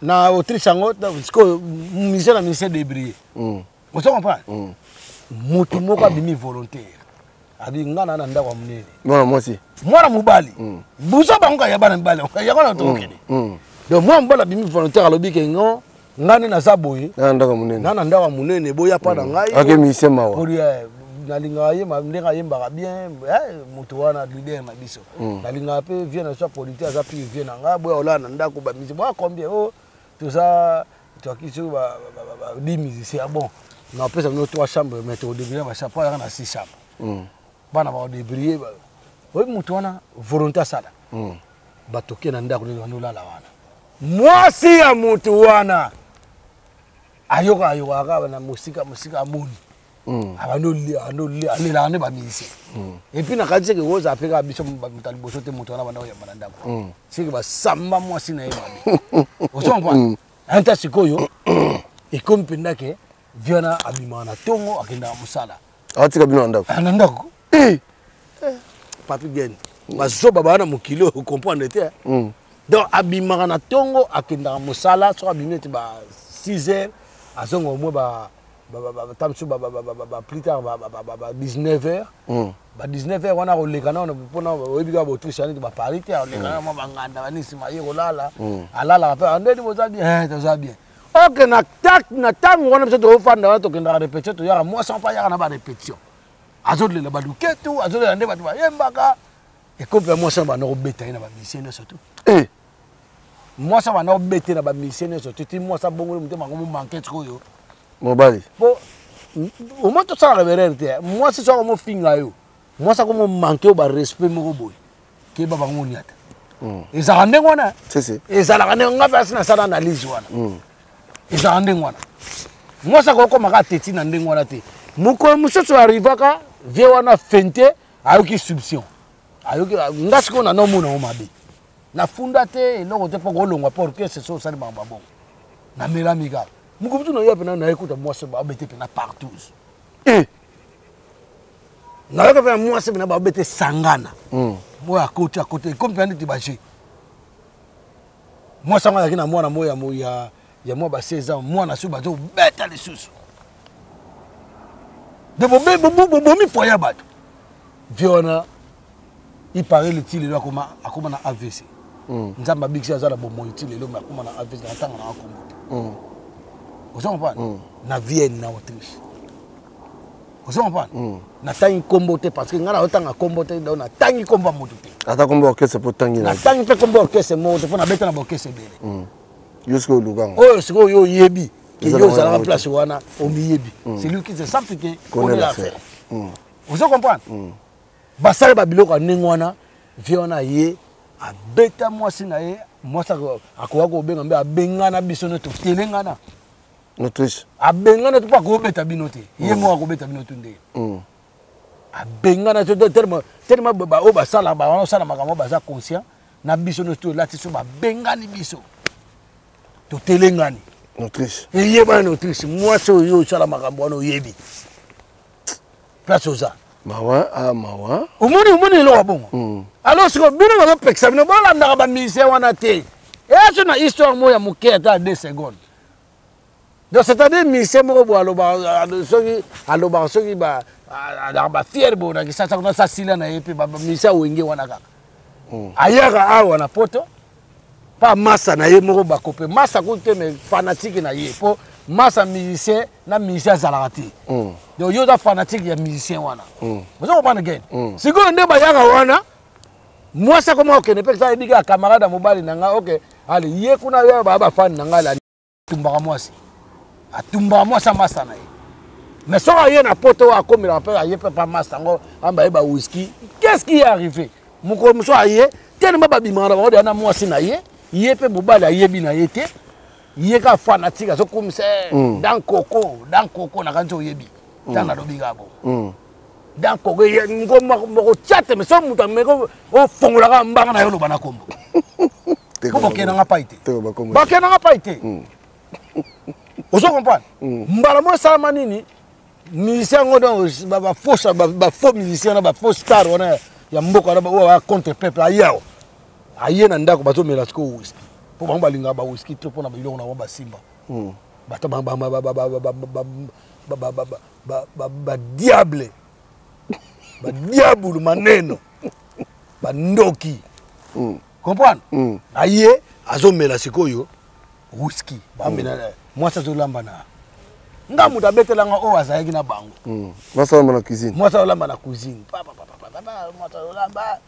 na Autriche ngo parce que musicien na musicien débrouiller vous comprenez mutu moko bimi volontaire abi ngana na nda kwa munene moi aussi moi na mubali buso bango ya bana mbali ya kona to kene donc moi mbala bimi volontaire alobi ke ngo ngani na saboyi na nda kwa munene na nda kwa munene boya pa na ngai ok musicien mawa pour nalinga ye ma ndeka ye mbaka bien mutu wana leader na biso nalinga pe vient na soit politique aza puis vient na nga boya ola na nda ko ba musicien moi combien oh tout ça tu as qui sur ba 10 musiciens bon na pesa no 3 chambres mais au début ba chapeau ya na 6 chambres bana ba débrouiller ba oui mutu wana volonté sala batoke na ndako ni lala wana moi si ya mutu wana ayoka na musika amoni alela ne ba musicien et puis na kadise ke woza apeka biso mutali boso te mutu wana bana ya bana ndako siki ba samba moi si na ye babi osompa anta sikoyo et comme pendake viana abimana tongo akenda musala atika bino ndako ndako papi gen bazo baba na mokilo comprendre te donc abimaka na tongo akenda musala so abimete ba 6h azongo mo ba tamsu ba plus tard ba 19h ba 19h wana koleka na pona oyebika bo tout chani ba Paris te oleka na mo banganda banisi maye kolala alala pe andeni boza bien toza bien ok na tango wana biso tofanda wana tokendaka répétition toyaka mwasi mpa yaka na ba répétition azolela baluketu azolela nde bato bayembaka ekope ya mwasi na bana kobeta ye na bamisien nyonso tu mwasi na bana kobeta na bamisien nyonso tu ti mwasi abongoli motema yango momanke sikoyo mobali po omoi tosalaka berere te mwasi soka mofinga yo mwasi ako momanke yo barespect moko boye keba bango moniata ezalaka ndenge wana ezalaka ndenge nga mpe asi nasala analyse wana ezalaka ndenge wana mwasi akokomaka ateti na ndenge wana te mokolo mosusu arivaka vie wana fente ayoki subsion ayoki nga sikoyo na nomona ngo mabe nafunda te eloko te mpo kolongwa mpo orchestre so osali bango babongo namelami kaka mokobutu na yo pena nayekuta mwasi babete pena partout nayoka pena mwasi pena babete sangana moyo akote comme pena neti baje mwasi yango ayaki na mwana moyo ya mwa ba 16 ans mwana so bato beta lisusu de bomi foya bato viona il paraît le tile akoma na AVC nzamba bigsi azala bomo tile lo akoma na AVC na tanga na akombo vous comprenez na Vienne na Autriche vous comprenez na tangi kombo te parce que ngana otanga kombo te na tangi kombo moto te ata kombo orchestre pour tangi na tangi pe kombo orchestre moto pour na beta na orchestre bele jusqu'au Lubango oh siko yo yebi qui yo za la place wana au miyebi c'est lui qui se sent que connaît l'affaire vous comprenez basale babiloko nengwana viona ye abeta mwasi na ye mwasi akoka kobenga mbe abengana biso no to telengana Autriche abengana to pa ko beta bino te ye mo ko beta bino tunde abengana to tellement ba o basala ba wana sala makambo baza conscient na biso no to lati so ba bengani biso to telengani Autriche ye ba no Autriche mwasi yo sala makambo wana yebi place oza mawa umoni lo bongo alors siko bino ba peksa bino ba landa ba musicien wana te et na histoire moya muketa 2 secondes donc c'est-à-dire musicien moko bo aloba soki ba fier bo na kisasa kuna sasila na yepe ba musicien wenge wana kaka ayaka awa na poto pa massa na ye moko ba kopé massa ko te mais fanatique na ye po massa musicien na musicien zalaka te donc yo da fanatique ya musicien wana vous comprenez again siko nde ba yaka wana moi ça comment okene pe ça ebika camarade mobali nanga OK allez ye kuna yo ba fan nanga la tumbaka mwasi atumba mwasa masa na ye mais so aye na poto a comme il rappelle aye pas masa ngo amba ba whisky qu'est-ce qui est arrivé moko muso aye tellement ba bimara ba ode na mwasi na ye ye pe bobala aye bi na ye te ye ka fanatique so comme c'est dans coco na kanzo yebi tanga do bigabo dans coco ye ngoma moko chat mais so muta meko o fongola ka mbanga na yo lo bana kombo ko kena nga paite ba kena nga paite ozo comprendre mbala mo salama nini musicien ngodo ba fausse ba faux musicien na ba fausse star ona ya mboka na ba contre peuple ayao aye na ndako bato mela siko whisky po bango balinga ba whisky to pona biloko na ba simba bato ba diable ba diabulu maneno ba ndoki comprendre aye azomela sikoyo whisky ba mena moi ça zolamba na ngamu da betelanga o azayaki na bango moi ça lamba na cuisine moi ça lamba na cuisine papa moi ça lamba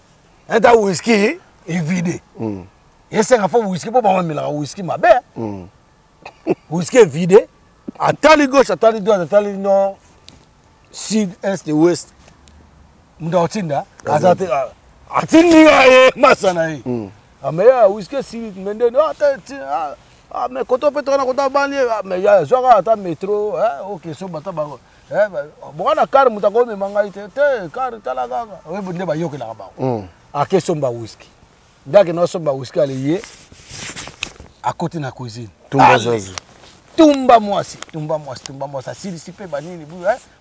enta whisky évité et c'est un whisky pour ba mela whisky mabe whisky évité atali gauche atali droite atali nord sud est et ouest munda otinda azate atindi ye masana ye ameya whisky si mende no mais quand on peut tourner quand on banlieue mais il y a soit à métro OK so bata ba bon na car muta ko me manga ite te car tala gaga we bunde ba yoke la ba a ke somba whisky ndake no somba whisky aliye à côté na cuisine tumba mwasi si pe banini bu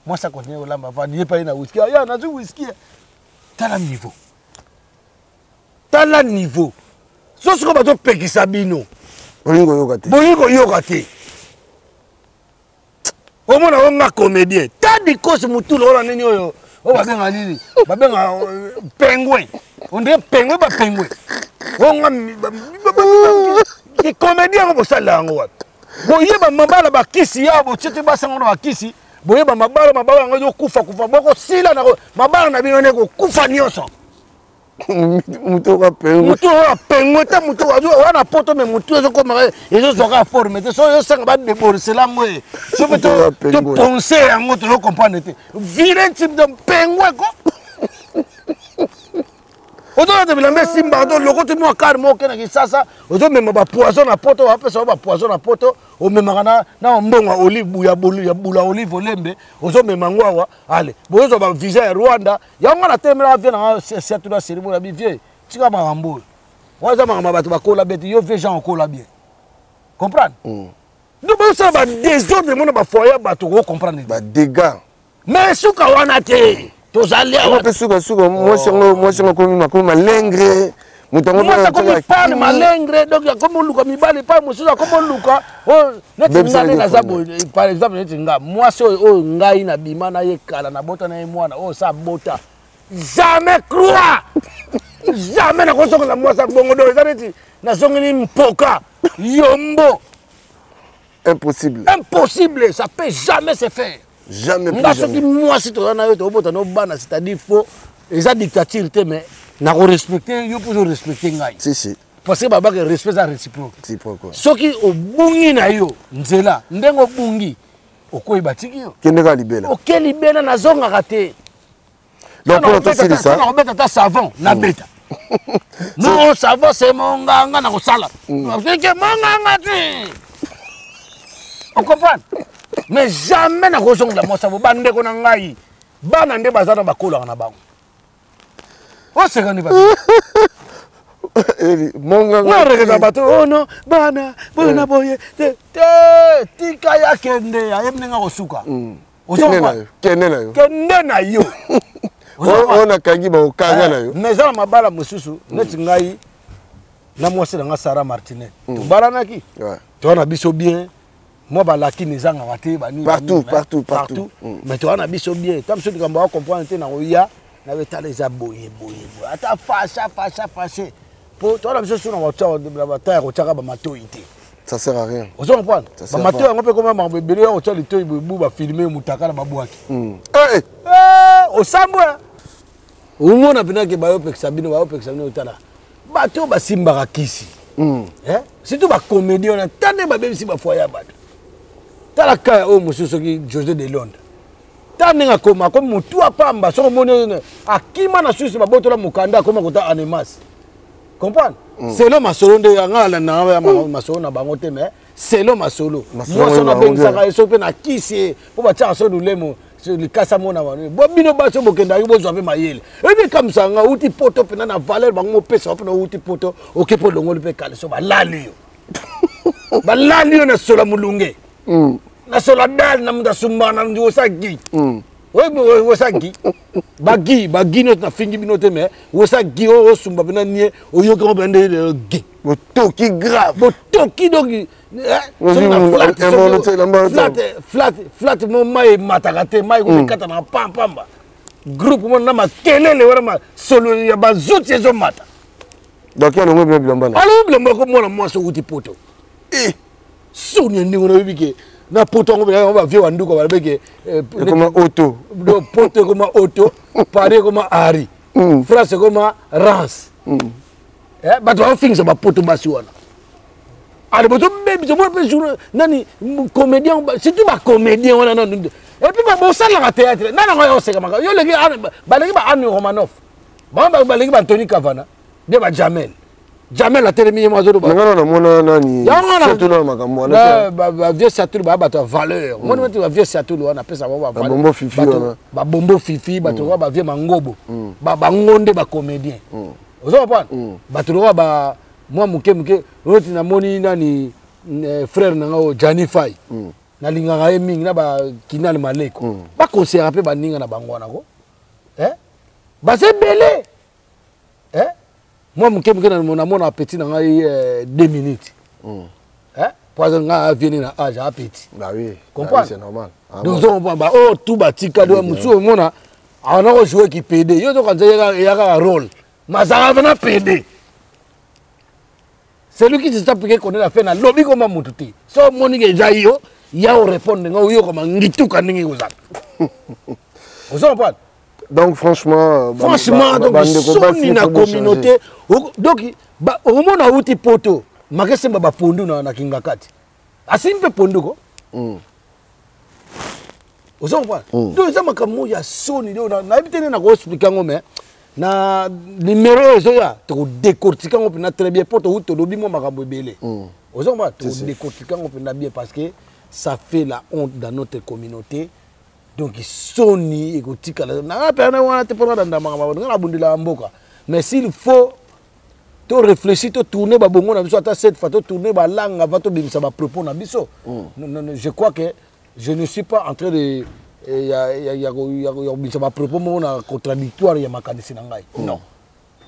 moi ça continue au lamba va nie pa na whisky ya na zu whisky tala niveau so ko ba to pekisa bino bolingo yoka te omona onga comédien tadi cause mutulo ora nini oyo o babenga nini babenga pingouin on dirait pingouin ba pingouin onga di comédien ko sala ngo wat boye ba mabala ba kisi ya bo tete ba sango ba kisi boye ba mabala ngo yo kufa boko sila na mabala na bino ne ko kufa nyoso mutu wa pengo ta mutu wa na poto me mutu zo comme ezo zoka forme te so yo sanga ba de borsela ngwe so to penser ngo to comprendre te virer type de pengo ko ozo de bilambe simba do loko te mo kar mo kena ki sasa ozo mema ba poison na poto wa pesa ba poison na poto o mema na mbonga olive ya bula olive olembe ozo mema ngwa ale bozo ba visa ya Rwanda ya ngana temela vient na c'est tout la cérémonie bi vie tika marambo waza mama bato ba kola beti yo vie gens kola bien comprendre donc ça va désordre mon ba foyer bato ko comprendre ba dégâts mais suka wana te tozali awa pe suka moi c'est comme malengre mutango moi comme parle malengre donc comme luka mibali pa musuza comme luka oh netinga na zabo par exemple netinga moi c'est oh ngai na bima na ye kala na bota na ye mwana oh ça bota jamais croire jamais na kosoka la moi ça bongo do ezareti na zongini mpoka yombo impossible ça peut jamais se faire jamais nga soki moi si to na yo to bota no bana c'est-à-dire faut eza dictature te mais na ko respecter yo pour respecter ngai si parce que baba que respect ça réciproque pourquoi soki obungi na yo nzela ndengo bungi okoyi batiki yo kende ka libela oke libela na zonga kate donc on a fait ça on beta ta savon na beta non savon c'est mon nganga na ko sala que manganga tu on comprend mais jamais na ko zonga mo savon bande ko na ngai bana nde bazana bakola na bango o sekani ba monga no regeza bato oh no bana boye tika ya kende ya emnenga kosuka kende na yo ona kangi ba okanga na yo mais za mabala mususu neti ngai na mwasi na Sarah Martinez to baranaki to na biso bien moi balaki nizanga wate bani partout mais to na biso bien tam so dikamba comprendre te na oya na betala za boye ata fâché pour toi la biso na wata de bataille ko chaka ba matoi te ça sert à rien ozo comprendre ba matoi on peut comment mabebele o tali to ibu ba filmer mutaka na babwaki o sambwa umona pinaki biopic sabino utala bato ba simba kisi surtout ba comédie on attendait ba bébé si ba foya bato tala kaya o mususu ki José de Londres taninga koma comme mutu apamba soko moni akima na susu babotola mukanda koma kota animas comprendre c'est le masolo nde ngala na masolo na bango te mais c'est le masolo moi ça na bensaka eso pe na kisi po ba tsa so lemo le kasa mona ba bo bino ba so bokenda yo bozo pe mayele ebi comme ça nga uti poto pe na valeur bango pesa pe na uti poto okepo longo le pe kale so ba lali yo ba lali yo na sola mulunge na sola dal na muda sumbana ndi osagi wosagi bagi no na fingi bino te me wosagi o sumba bina nie o yo ko bende gi botoki grave botoki donc flat mo mai matakate mai ko kata na pamba groupe mo na makelele wala ma solo ya bazuti ezo mata donc ya ngo bilamba na alo bilamba ko mona mo so uti poto soni ndingo na bibike na poto ngo ba vie wanduko ba beke comme auto do poto comme auto pare comme ari France comme rance ba to finga ba poto basi wana ale boto bébé je vois pas jour nani comédien c'est tout ba comédien wana non et puis ba bo sala na théâtre nana ngo yo seka maka yo legi ba legi ba Anne Romanoff ba legi ba Anthony Cavana de ba Jamel a télé moi zo ba non mona nani surtout na makambo na ba vieux satul ba to valeur moi ba vieux satul wana pesa ba valeur bombo fifi wana ba bombo fifi ba to ba vieux mangobo ba ngonde ba comédien ozo pa ba to ba moi muke roti na moni nani frère na ngo Jani Fay na linga ga mingi na ba kinal maleko ba conseiller pe ba ninga na bango na ko ba se belé moi muke na mona petit na ngai 2 minutes poison nga vient na âge à petit bah oui comprends c'est normal donc on ba oh tout batika do musu mona ana ko jouer qui PD yo to kanza ya rôle mazara vena PD c'est lui qui s'est appliqué qu'on a fait na lobby comme mututi so moni ke jayo ya o répondre nga yo comme ngituka ningi kozala on pas donc franchement donc soni na communauté donc au monde a outi poto makese ba pondu na kingakati asimpe pondu ko ozo pas donc ça makamu ya soni na habité na ko expliquer ngome na numéro ezo ya to décortiquer ngome na très bien poto outo lobi mo makambo belé ozo pas to décortiquer ngome na bien parce que ça fait la honte dans notre communauté. Donc soni égotique na pena wana te pona ndamba ngaba bundila mboka mais s'il faut to réfléchir to tourner ba bongo na biso ata cette fois to tourner ba langue va to bimisa ba propos na biso je crois que je ne suis pas en train de ya bimisa ba propos mo na contradictoire ya makanisi na ngai non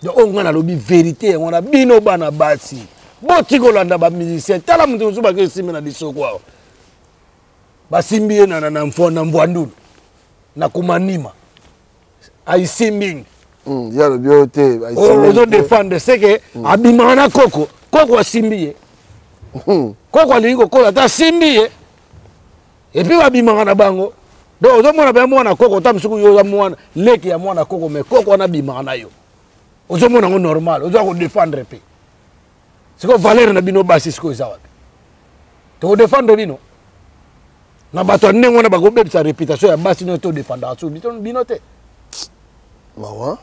donc on ngana lobi vérité on a bino bana basi boti kolanda ba musicien tala mutu zuba ke simena biso kwa basimbi na mfona mbwandu na kumanima aisimbi ya le bioté ozo défendre c'est que abimana koko asimbi koko lingo kola ta simbi et puis abimana na bango donc ozo mona ba mwana koko ta msuku yo mwana leki ya mwana koko mais koko na bimana yo ozo mona ngo normal ozo ko défendre pe c'est que valeur na bino basi siko izawa to défendre bino na bato ndenge wana bakobe sa réputation ya basi no to défendre so bino te mawa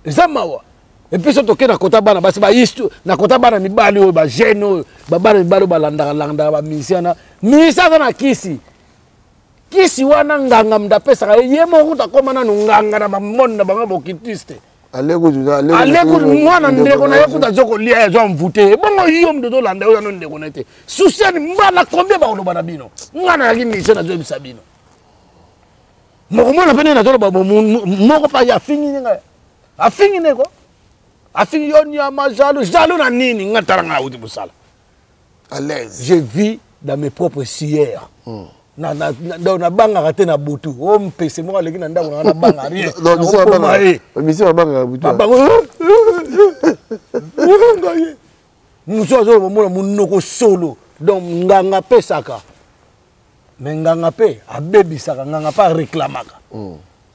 eza mawa et puis surtout que na kota bana basi ba yistu na kota bana mibali o ba jeune ba bana mibali ba landa ba misiana na kisi wana nganga mdapesa ye mo kuta koma na nganga na bamonda banga bokitiste aleko mwana ndeko na yokuta zoko lia ezo mvute bongo yo mdodo landa yo no ndeko nete susiani mbana combien ba oloba na bino ngana yaki mise na zo bisabino moko mona pene na tolo ba moko pa ya fingi nga afingi neko afingi yo ni amajalo jalo na nini ngatara nga uti busala à l'aise je vis dans mes propres sières na banga kate na butu o mpese mo aleki na ndako na banga rien donc mission banga butu muso zo mo munoko solo donc nganga pesaka mais nganga pe abebisaka nganga pa réclamaka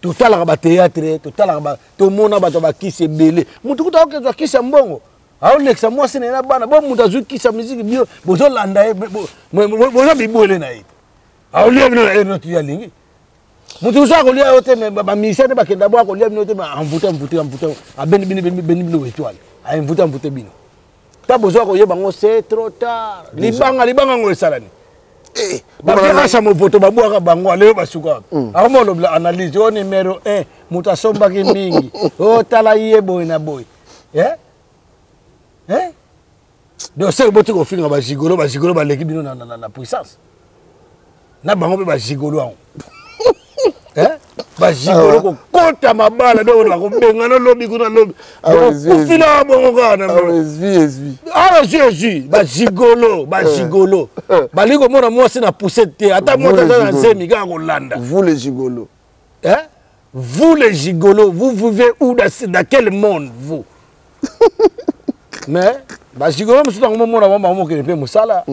totala ba théâtre totala ba to mona ba to ba kisi belé mutu kuta okezwa kisi mbongo aho nexa moi sene na bana bo mutu azu kisi musique bio bozo landa bozo bibole na ye aolia bino na eno tu yalingi mutu so akolia yote me ba misère ba kenda bo akolia bino te ba envoûter a beni bino étoile a envoûter bino ta besoin ko yeba ngo c'est trop tard libanga ngo esalani ba kasa mo photo ba bwa bango ale ba suka amo lo analyse o numéro 1 mutu asomba ki mingi o tala ye boy na boy donc c'est boti ko finga ba gigolo ba l'équipe bino na puissance na bango pe ba gigolo an ba gigolo ko kota mabala do la ko benga na lobi kuna lobi ko fina bongo kana ba gigolo ba liko mona mwasi na poussette te ata mota za nzemi ga ko landa vous les gigolos vous les gigolos vous vivez où dans quel monde vous mais ba gigolo musuta ngo mona wa mama ke pe musala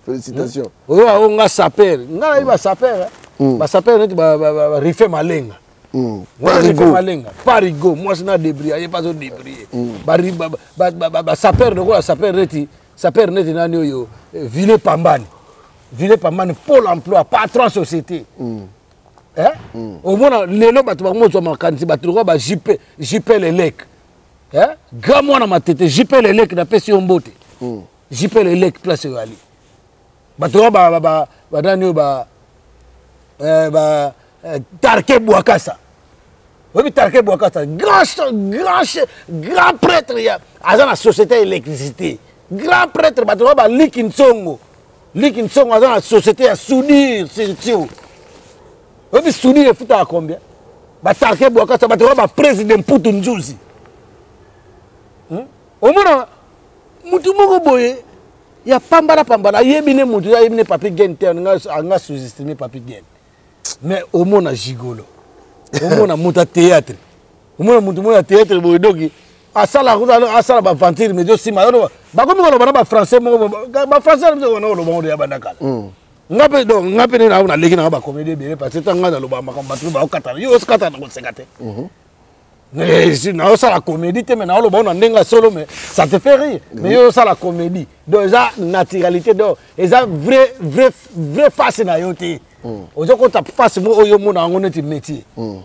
félicitations o nga saper nga iba saper ba saper net ba rife malenga rife malenga parigo moi na débrouiller y pas de débrouiller ba saper de quoi saper net nani yo ville pambani pôle emploi patron société au moins lelo ba to ba mo zo makanisi ba to ba JP lelek grand mwana matete JP lelek na pesi ombote JP lelek place yo ali bato ba dani ba Tarke Bouakassa. Oui, Tarke Bouakassa, grand prêtre dans la société électricité. Grand prêtre bato ba Likinsongo dans la société à Soudir, c'est tout. Oui, Soudir est foutu à combien? Ba Tarke Bouakassa bato ba président Putu Nzuzi. Au moins mutu moko boye ya pambala yebine mutu ya yebine papi gente nga sous-estimer papi gente mais au moins na gigolo au moins na muta théâtre au moins mutu mo théâtre boye doki asala ba venture mais jo sima ba komi ko ba français mo ba français mo na lo ba ya bandakala ngape na leki na ba comédie bien parce que tanga na lo ba makamba tu ba okata yo okata na ko sekate non, ça la comédie, mais non, on a solo, mais ça te fait rire. Mais ça la comédie. Donc, ça naturalité, donc, ça vrai face na yoté. Aujourd'hui, quand tu face, moi, on a un métier. Vous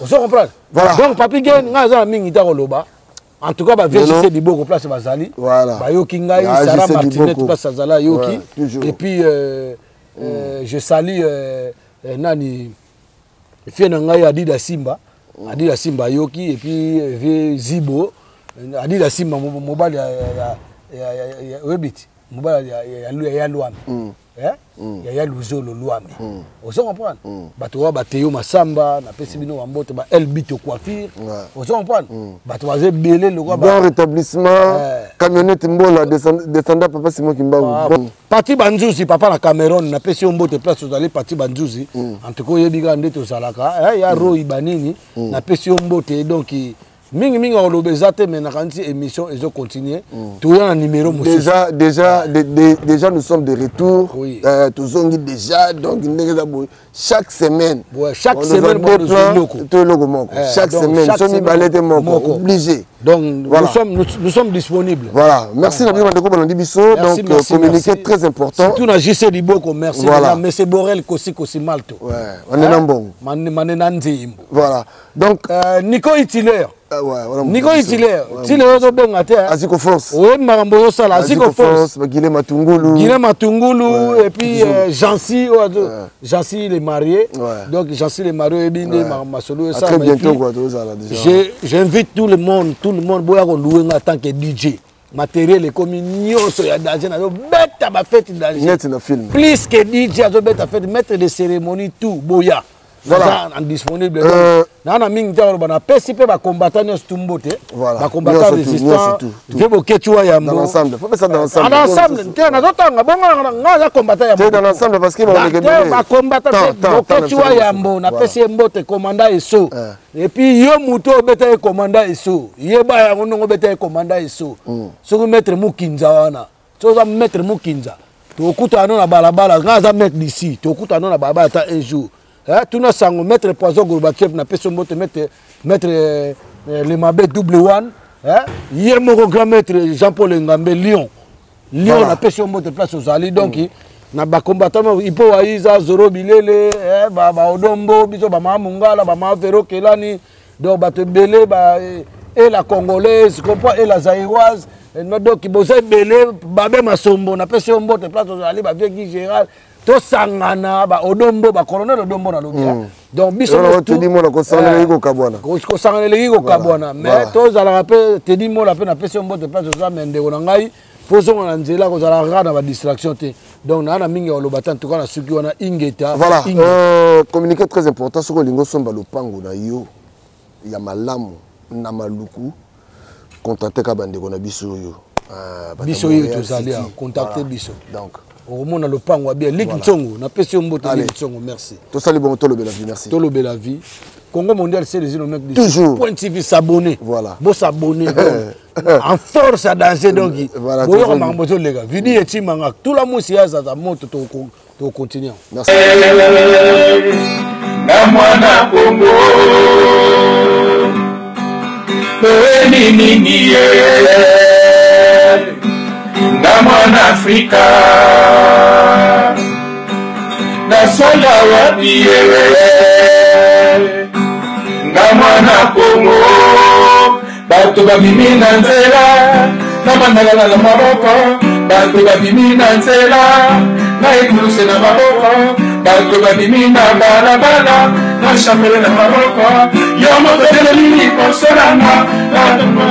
comprenez? Donc, papi gagne, on a un mingi loba. En tout cas, bah, VGC du Boko place Bazali. Voilà. Bah, Yoki Ngaï, Sarah Martinet place Azala Yoki. Et puis, je salue Nani, Fienangaï Adida Simba. Adida Simba Yoki et puis Zibo Adida Simba mobile ya webit mobile ya Luami ya Luzolo Luami on comprend bato wa bateyo masamba na pesi bino wambote ba elbito coiffure on comprend bato wa zebele le bon rétablissement camionnette mbola descendant papa Simon Kimbangu parti Banzuzi papa na Cameroun na pesi ombote place aux aller parti Banzuzi en tout cas yebiga ndeto salaka ya Roy Banini na pesi ombote donc mingi olobezate mais na kanti émission et je continue tout un numéro déjà nous sommes de retour tous on déjà donc chaque semaine chaque semaine chaque semaine sommes balete moko obligé donc nous sommes disponibles voilà merci na bino ndeko balandi biso donc communiqué très important surtout na JC Diboko merci na monsieur Borel Kosi Malto on est na mbongo manena nzimbo voilà donc Nico Hitler Nico Hitler zo benga te Aziko Force oui makambo yo sala Aziko Force Guilhem Matungulu et puis Jancy les mariés donc Jancy les mariés et binde masolo ça très bientôt quoi déjà j'invite tout le monde boya ko louer en tant que DJ matériel et comme nyonso ya danger na yo beta ba fête danger net na film plus que DJ azo beta fête maître de cérémonie tout boya voilà disponible na mingi ta bana pesi pe ba combattant nyonso tumbote ba combattant résistant vebo ketua ya dans l'ensemble faut ça dans l'ensemble dans l'ensemble tena zotanga bongo nga combattant ya dans l'ensemble parce que ba combattant ketua ya mbo na pesi mbote commandant eso et puis yo muto beta commandant eso yeba ya ngongo beta commandant eso soko maître Mukinza wana soza maître Mukinza to kutana na balabala nga za maître d'ici to kutana na balabala ta un jour tout na sango maître Poison Gourbachev na peso moto maître le Mabé double one yé mon grand maître Jean-Paul Ngambe Lyon na peso moto place aux Ali donc na ba combattant ipo waiza Zoro Bilele ba Odombo biso ba Mungala ba Vero Kelani donc ba te belé ba et la congolaise comprend et la zaïroise donc boza belé ba be masombo na pese ombo te place ali ba vieux Gérald to sangana ba Odombo ba colonel Odombo na lobia donc biso te dis moi ko sangana ko kabwana ko sangana ko kabwana mais to za la rappel te dis moi la pe na pese ombo te place za mende ona ngai faut on nzela ko za la na ba distraction te donc na mingi olobata en tout cas na suki wana ingeta voilà communiqué très important sur lingo somba lopango na yo ya malamu na maluku contacter ka bande kona biso yo biso yo tozali contacter biso donc au monde le pango bien Ligue Ntsongo na pesi mbote Ligue Ntsongo merci to sali bon to le bela vie merci to le bela vie Congo mondial c'est les mec toujours point TV s'abonner voilà bo s'abonner en force à danger donc voilà boyo mamboto les gars vidi eti manga tout la musi ya za moto to continuer merci na mwana Congo nini na mwana Afrika na sonda wapi na mwana Congo bato babimi na nzela na bandala na maboko bato babimi na nzela na ekuluse na maboko bato babimi na balabala na chambele na maboko yo motele mini konsolanga na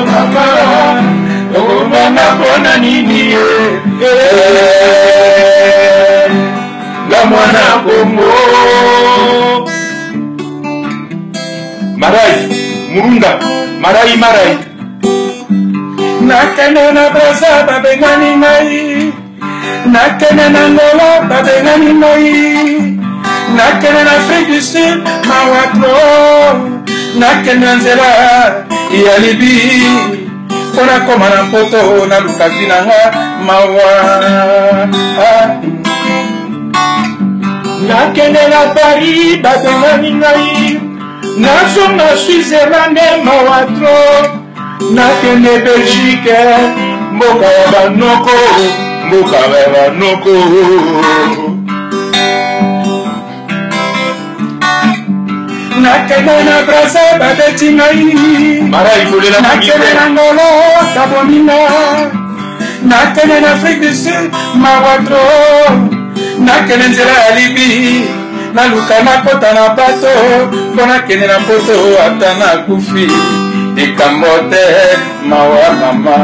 bakala Ogomana bona nini la mwana Congo Marai Murunda Marai nakene na Braza babengani ngai nakene na Angola babengani ngai nakene na Afrique du Sud mawatro nakene na nzela ya Libye Kona koma na poto na lukazi na nga mawa nakende na Paris babengani ngai nazonga Switzerland mawatro nakende Belgique mboka ya banoko nakende na Braza babeti ngai nakende na Ngolo kabomina nakende na Afrique du Sud mawatro nakende nzela ya Libye naluka nakota na bato mpo nakende na poto ata nakufi likambo te mawa mama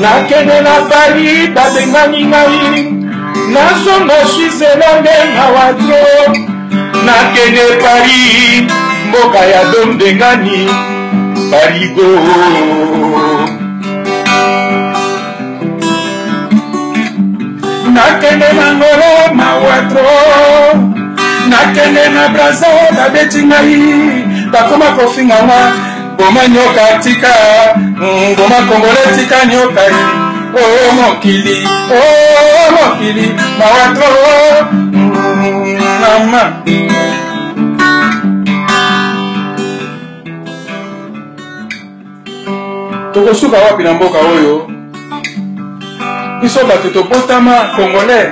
nakende na Paris babengani ngai nazonga Switzerland mawatro nakende Paris mboka ya Dom-Dengani Parigo nakende na Ngolo mawatro nakende na Braza babeti ngai bakoma kofinga nga boma nyoka tika boma Kongole tika nyoka oh mokili mawatro mama tokosuka wapi na mboka oyo biso bato topotama Congolais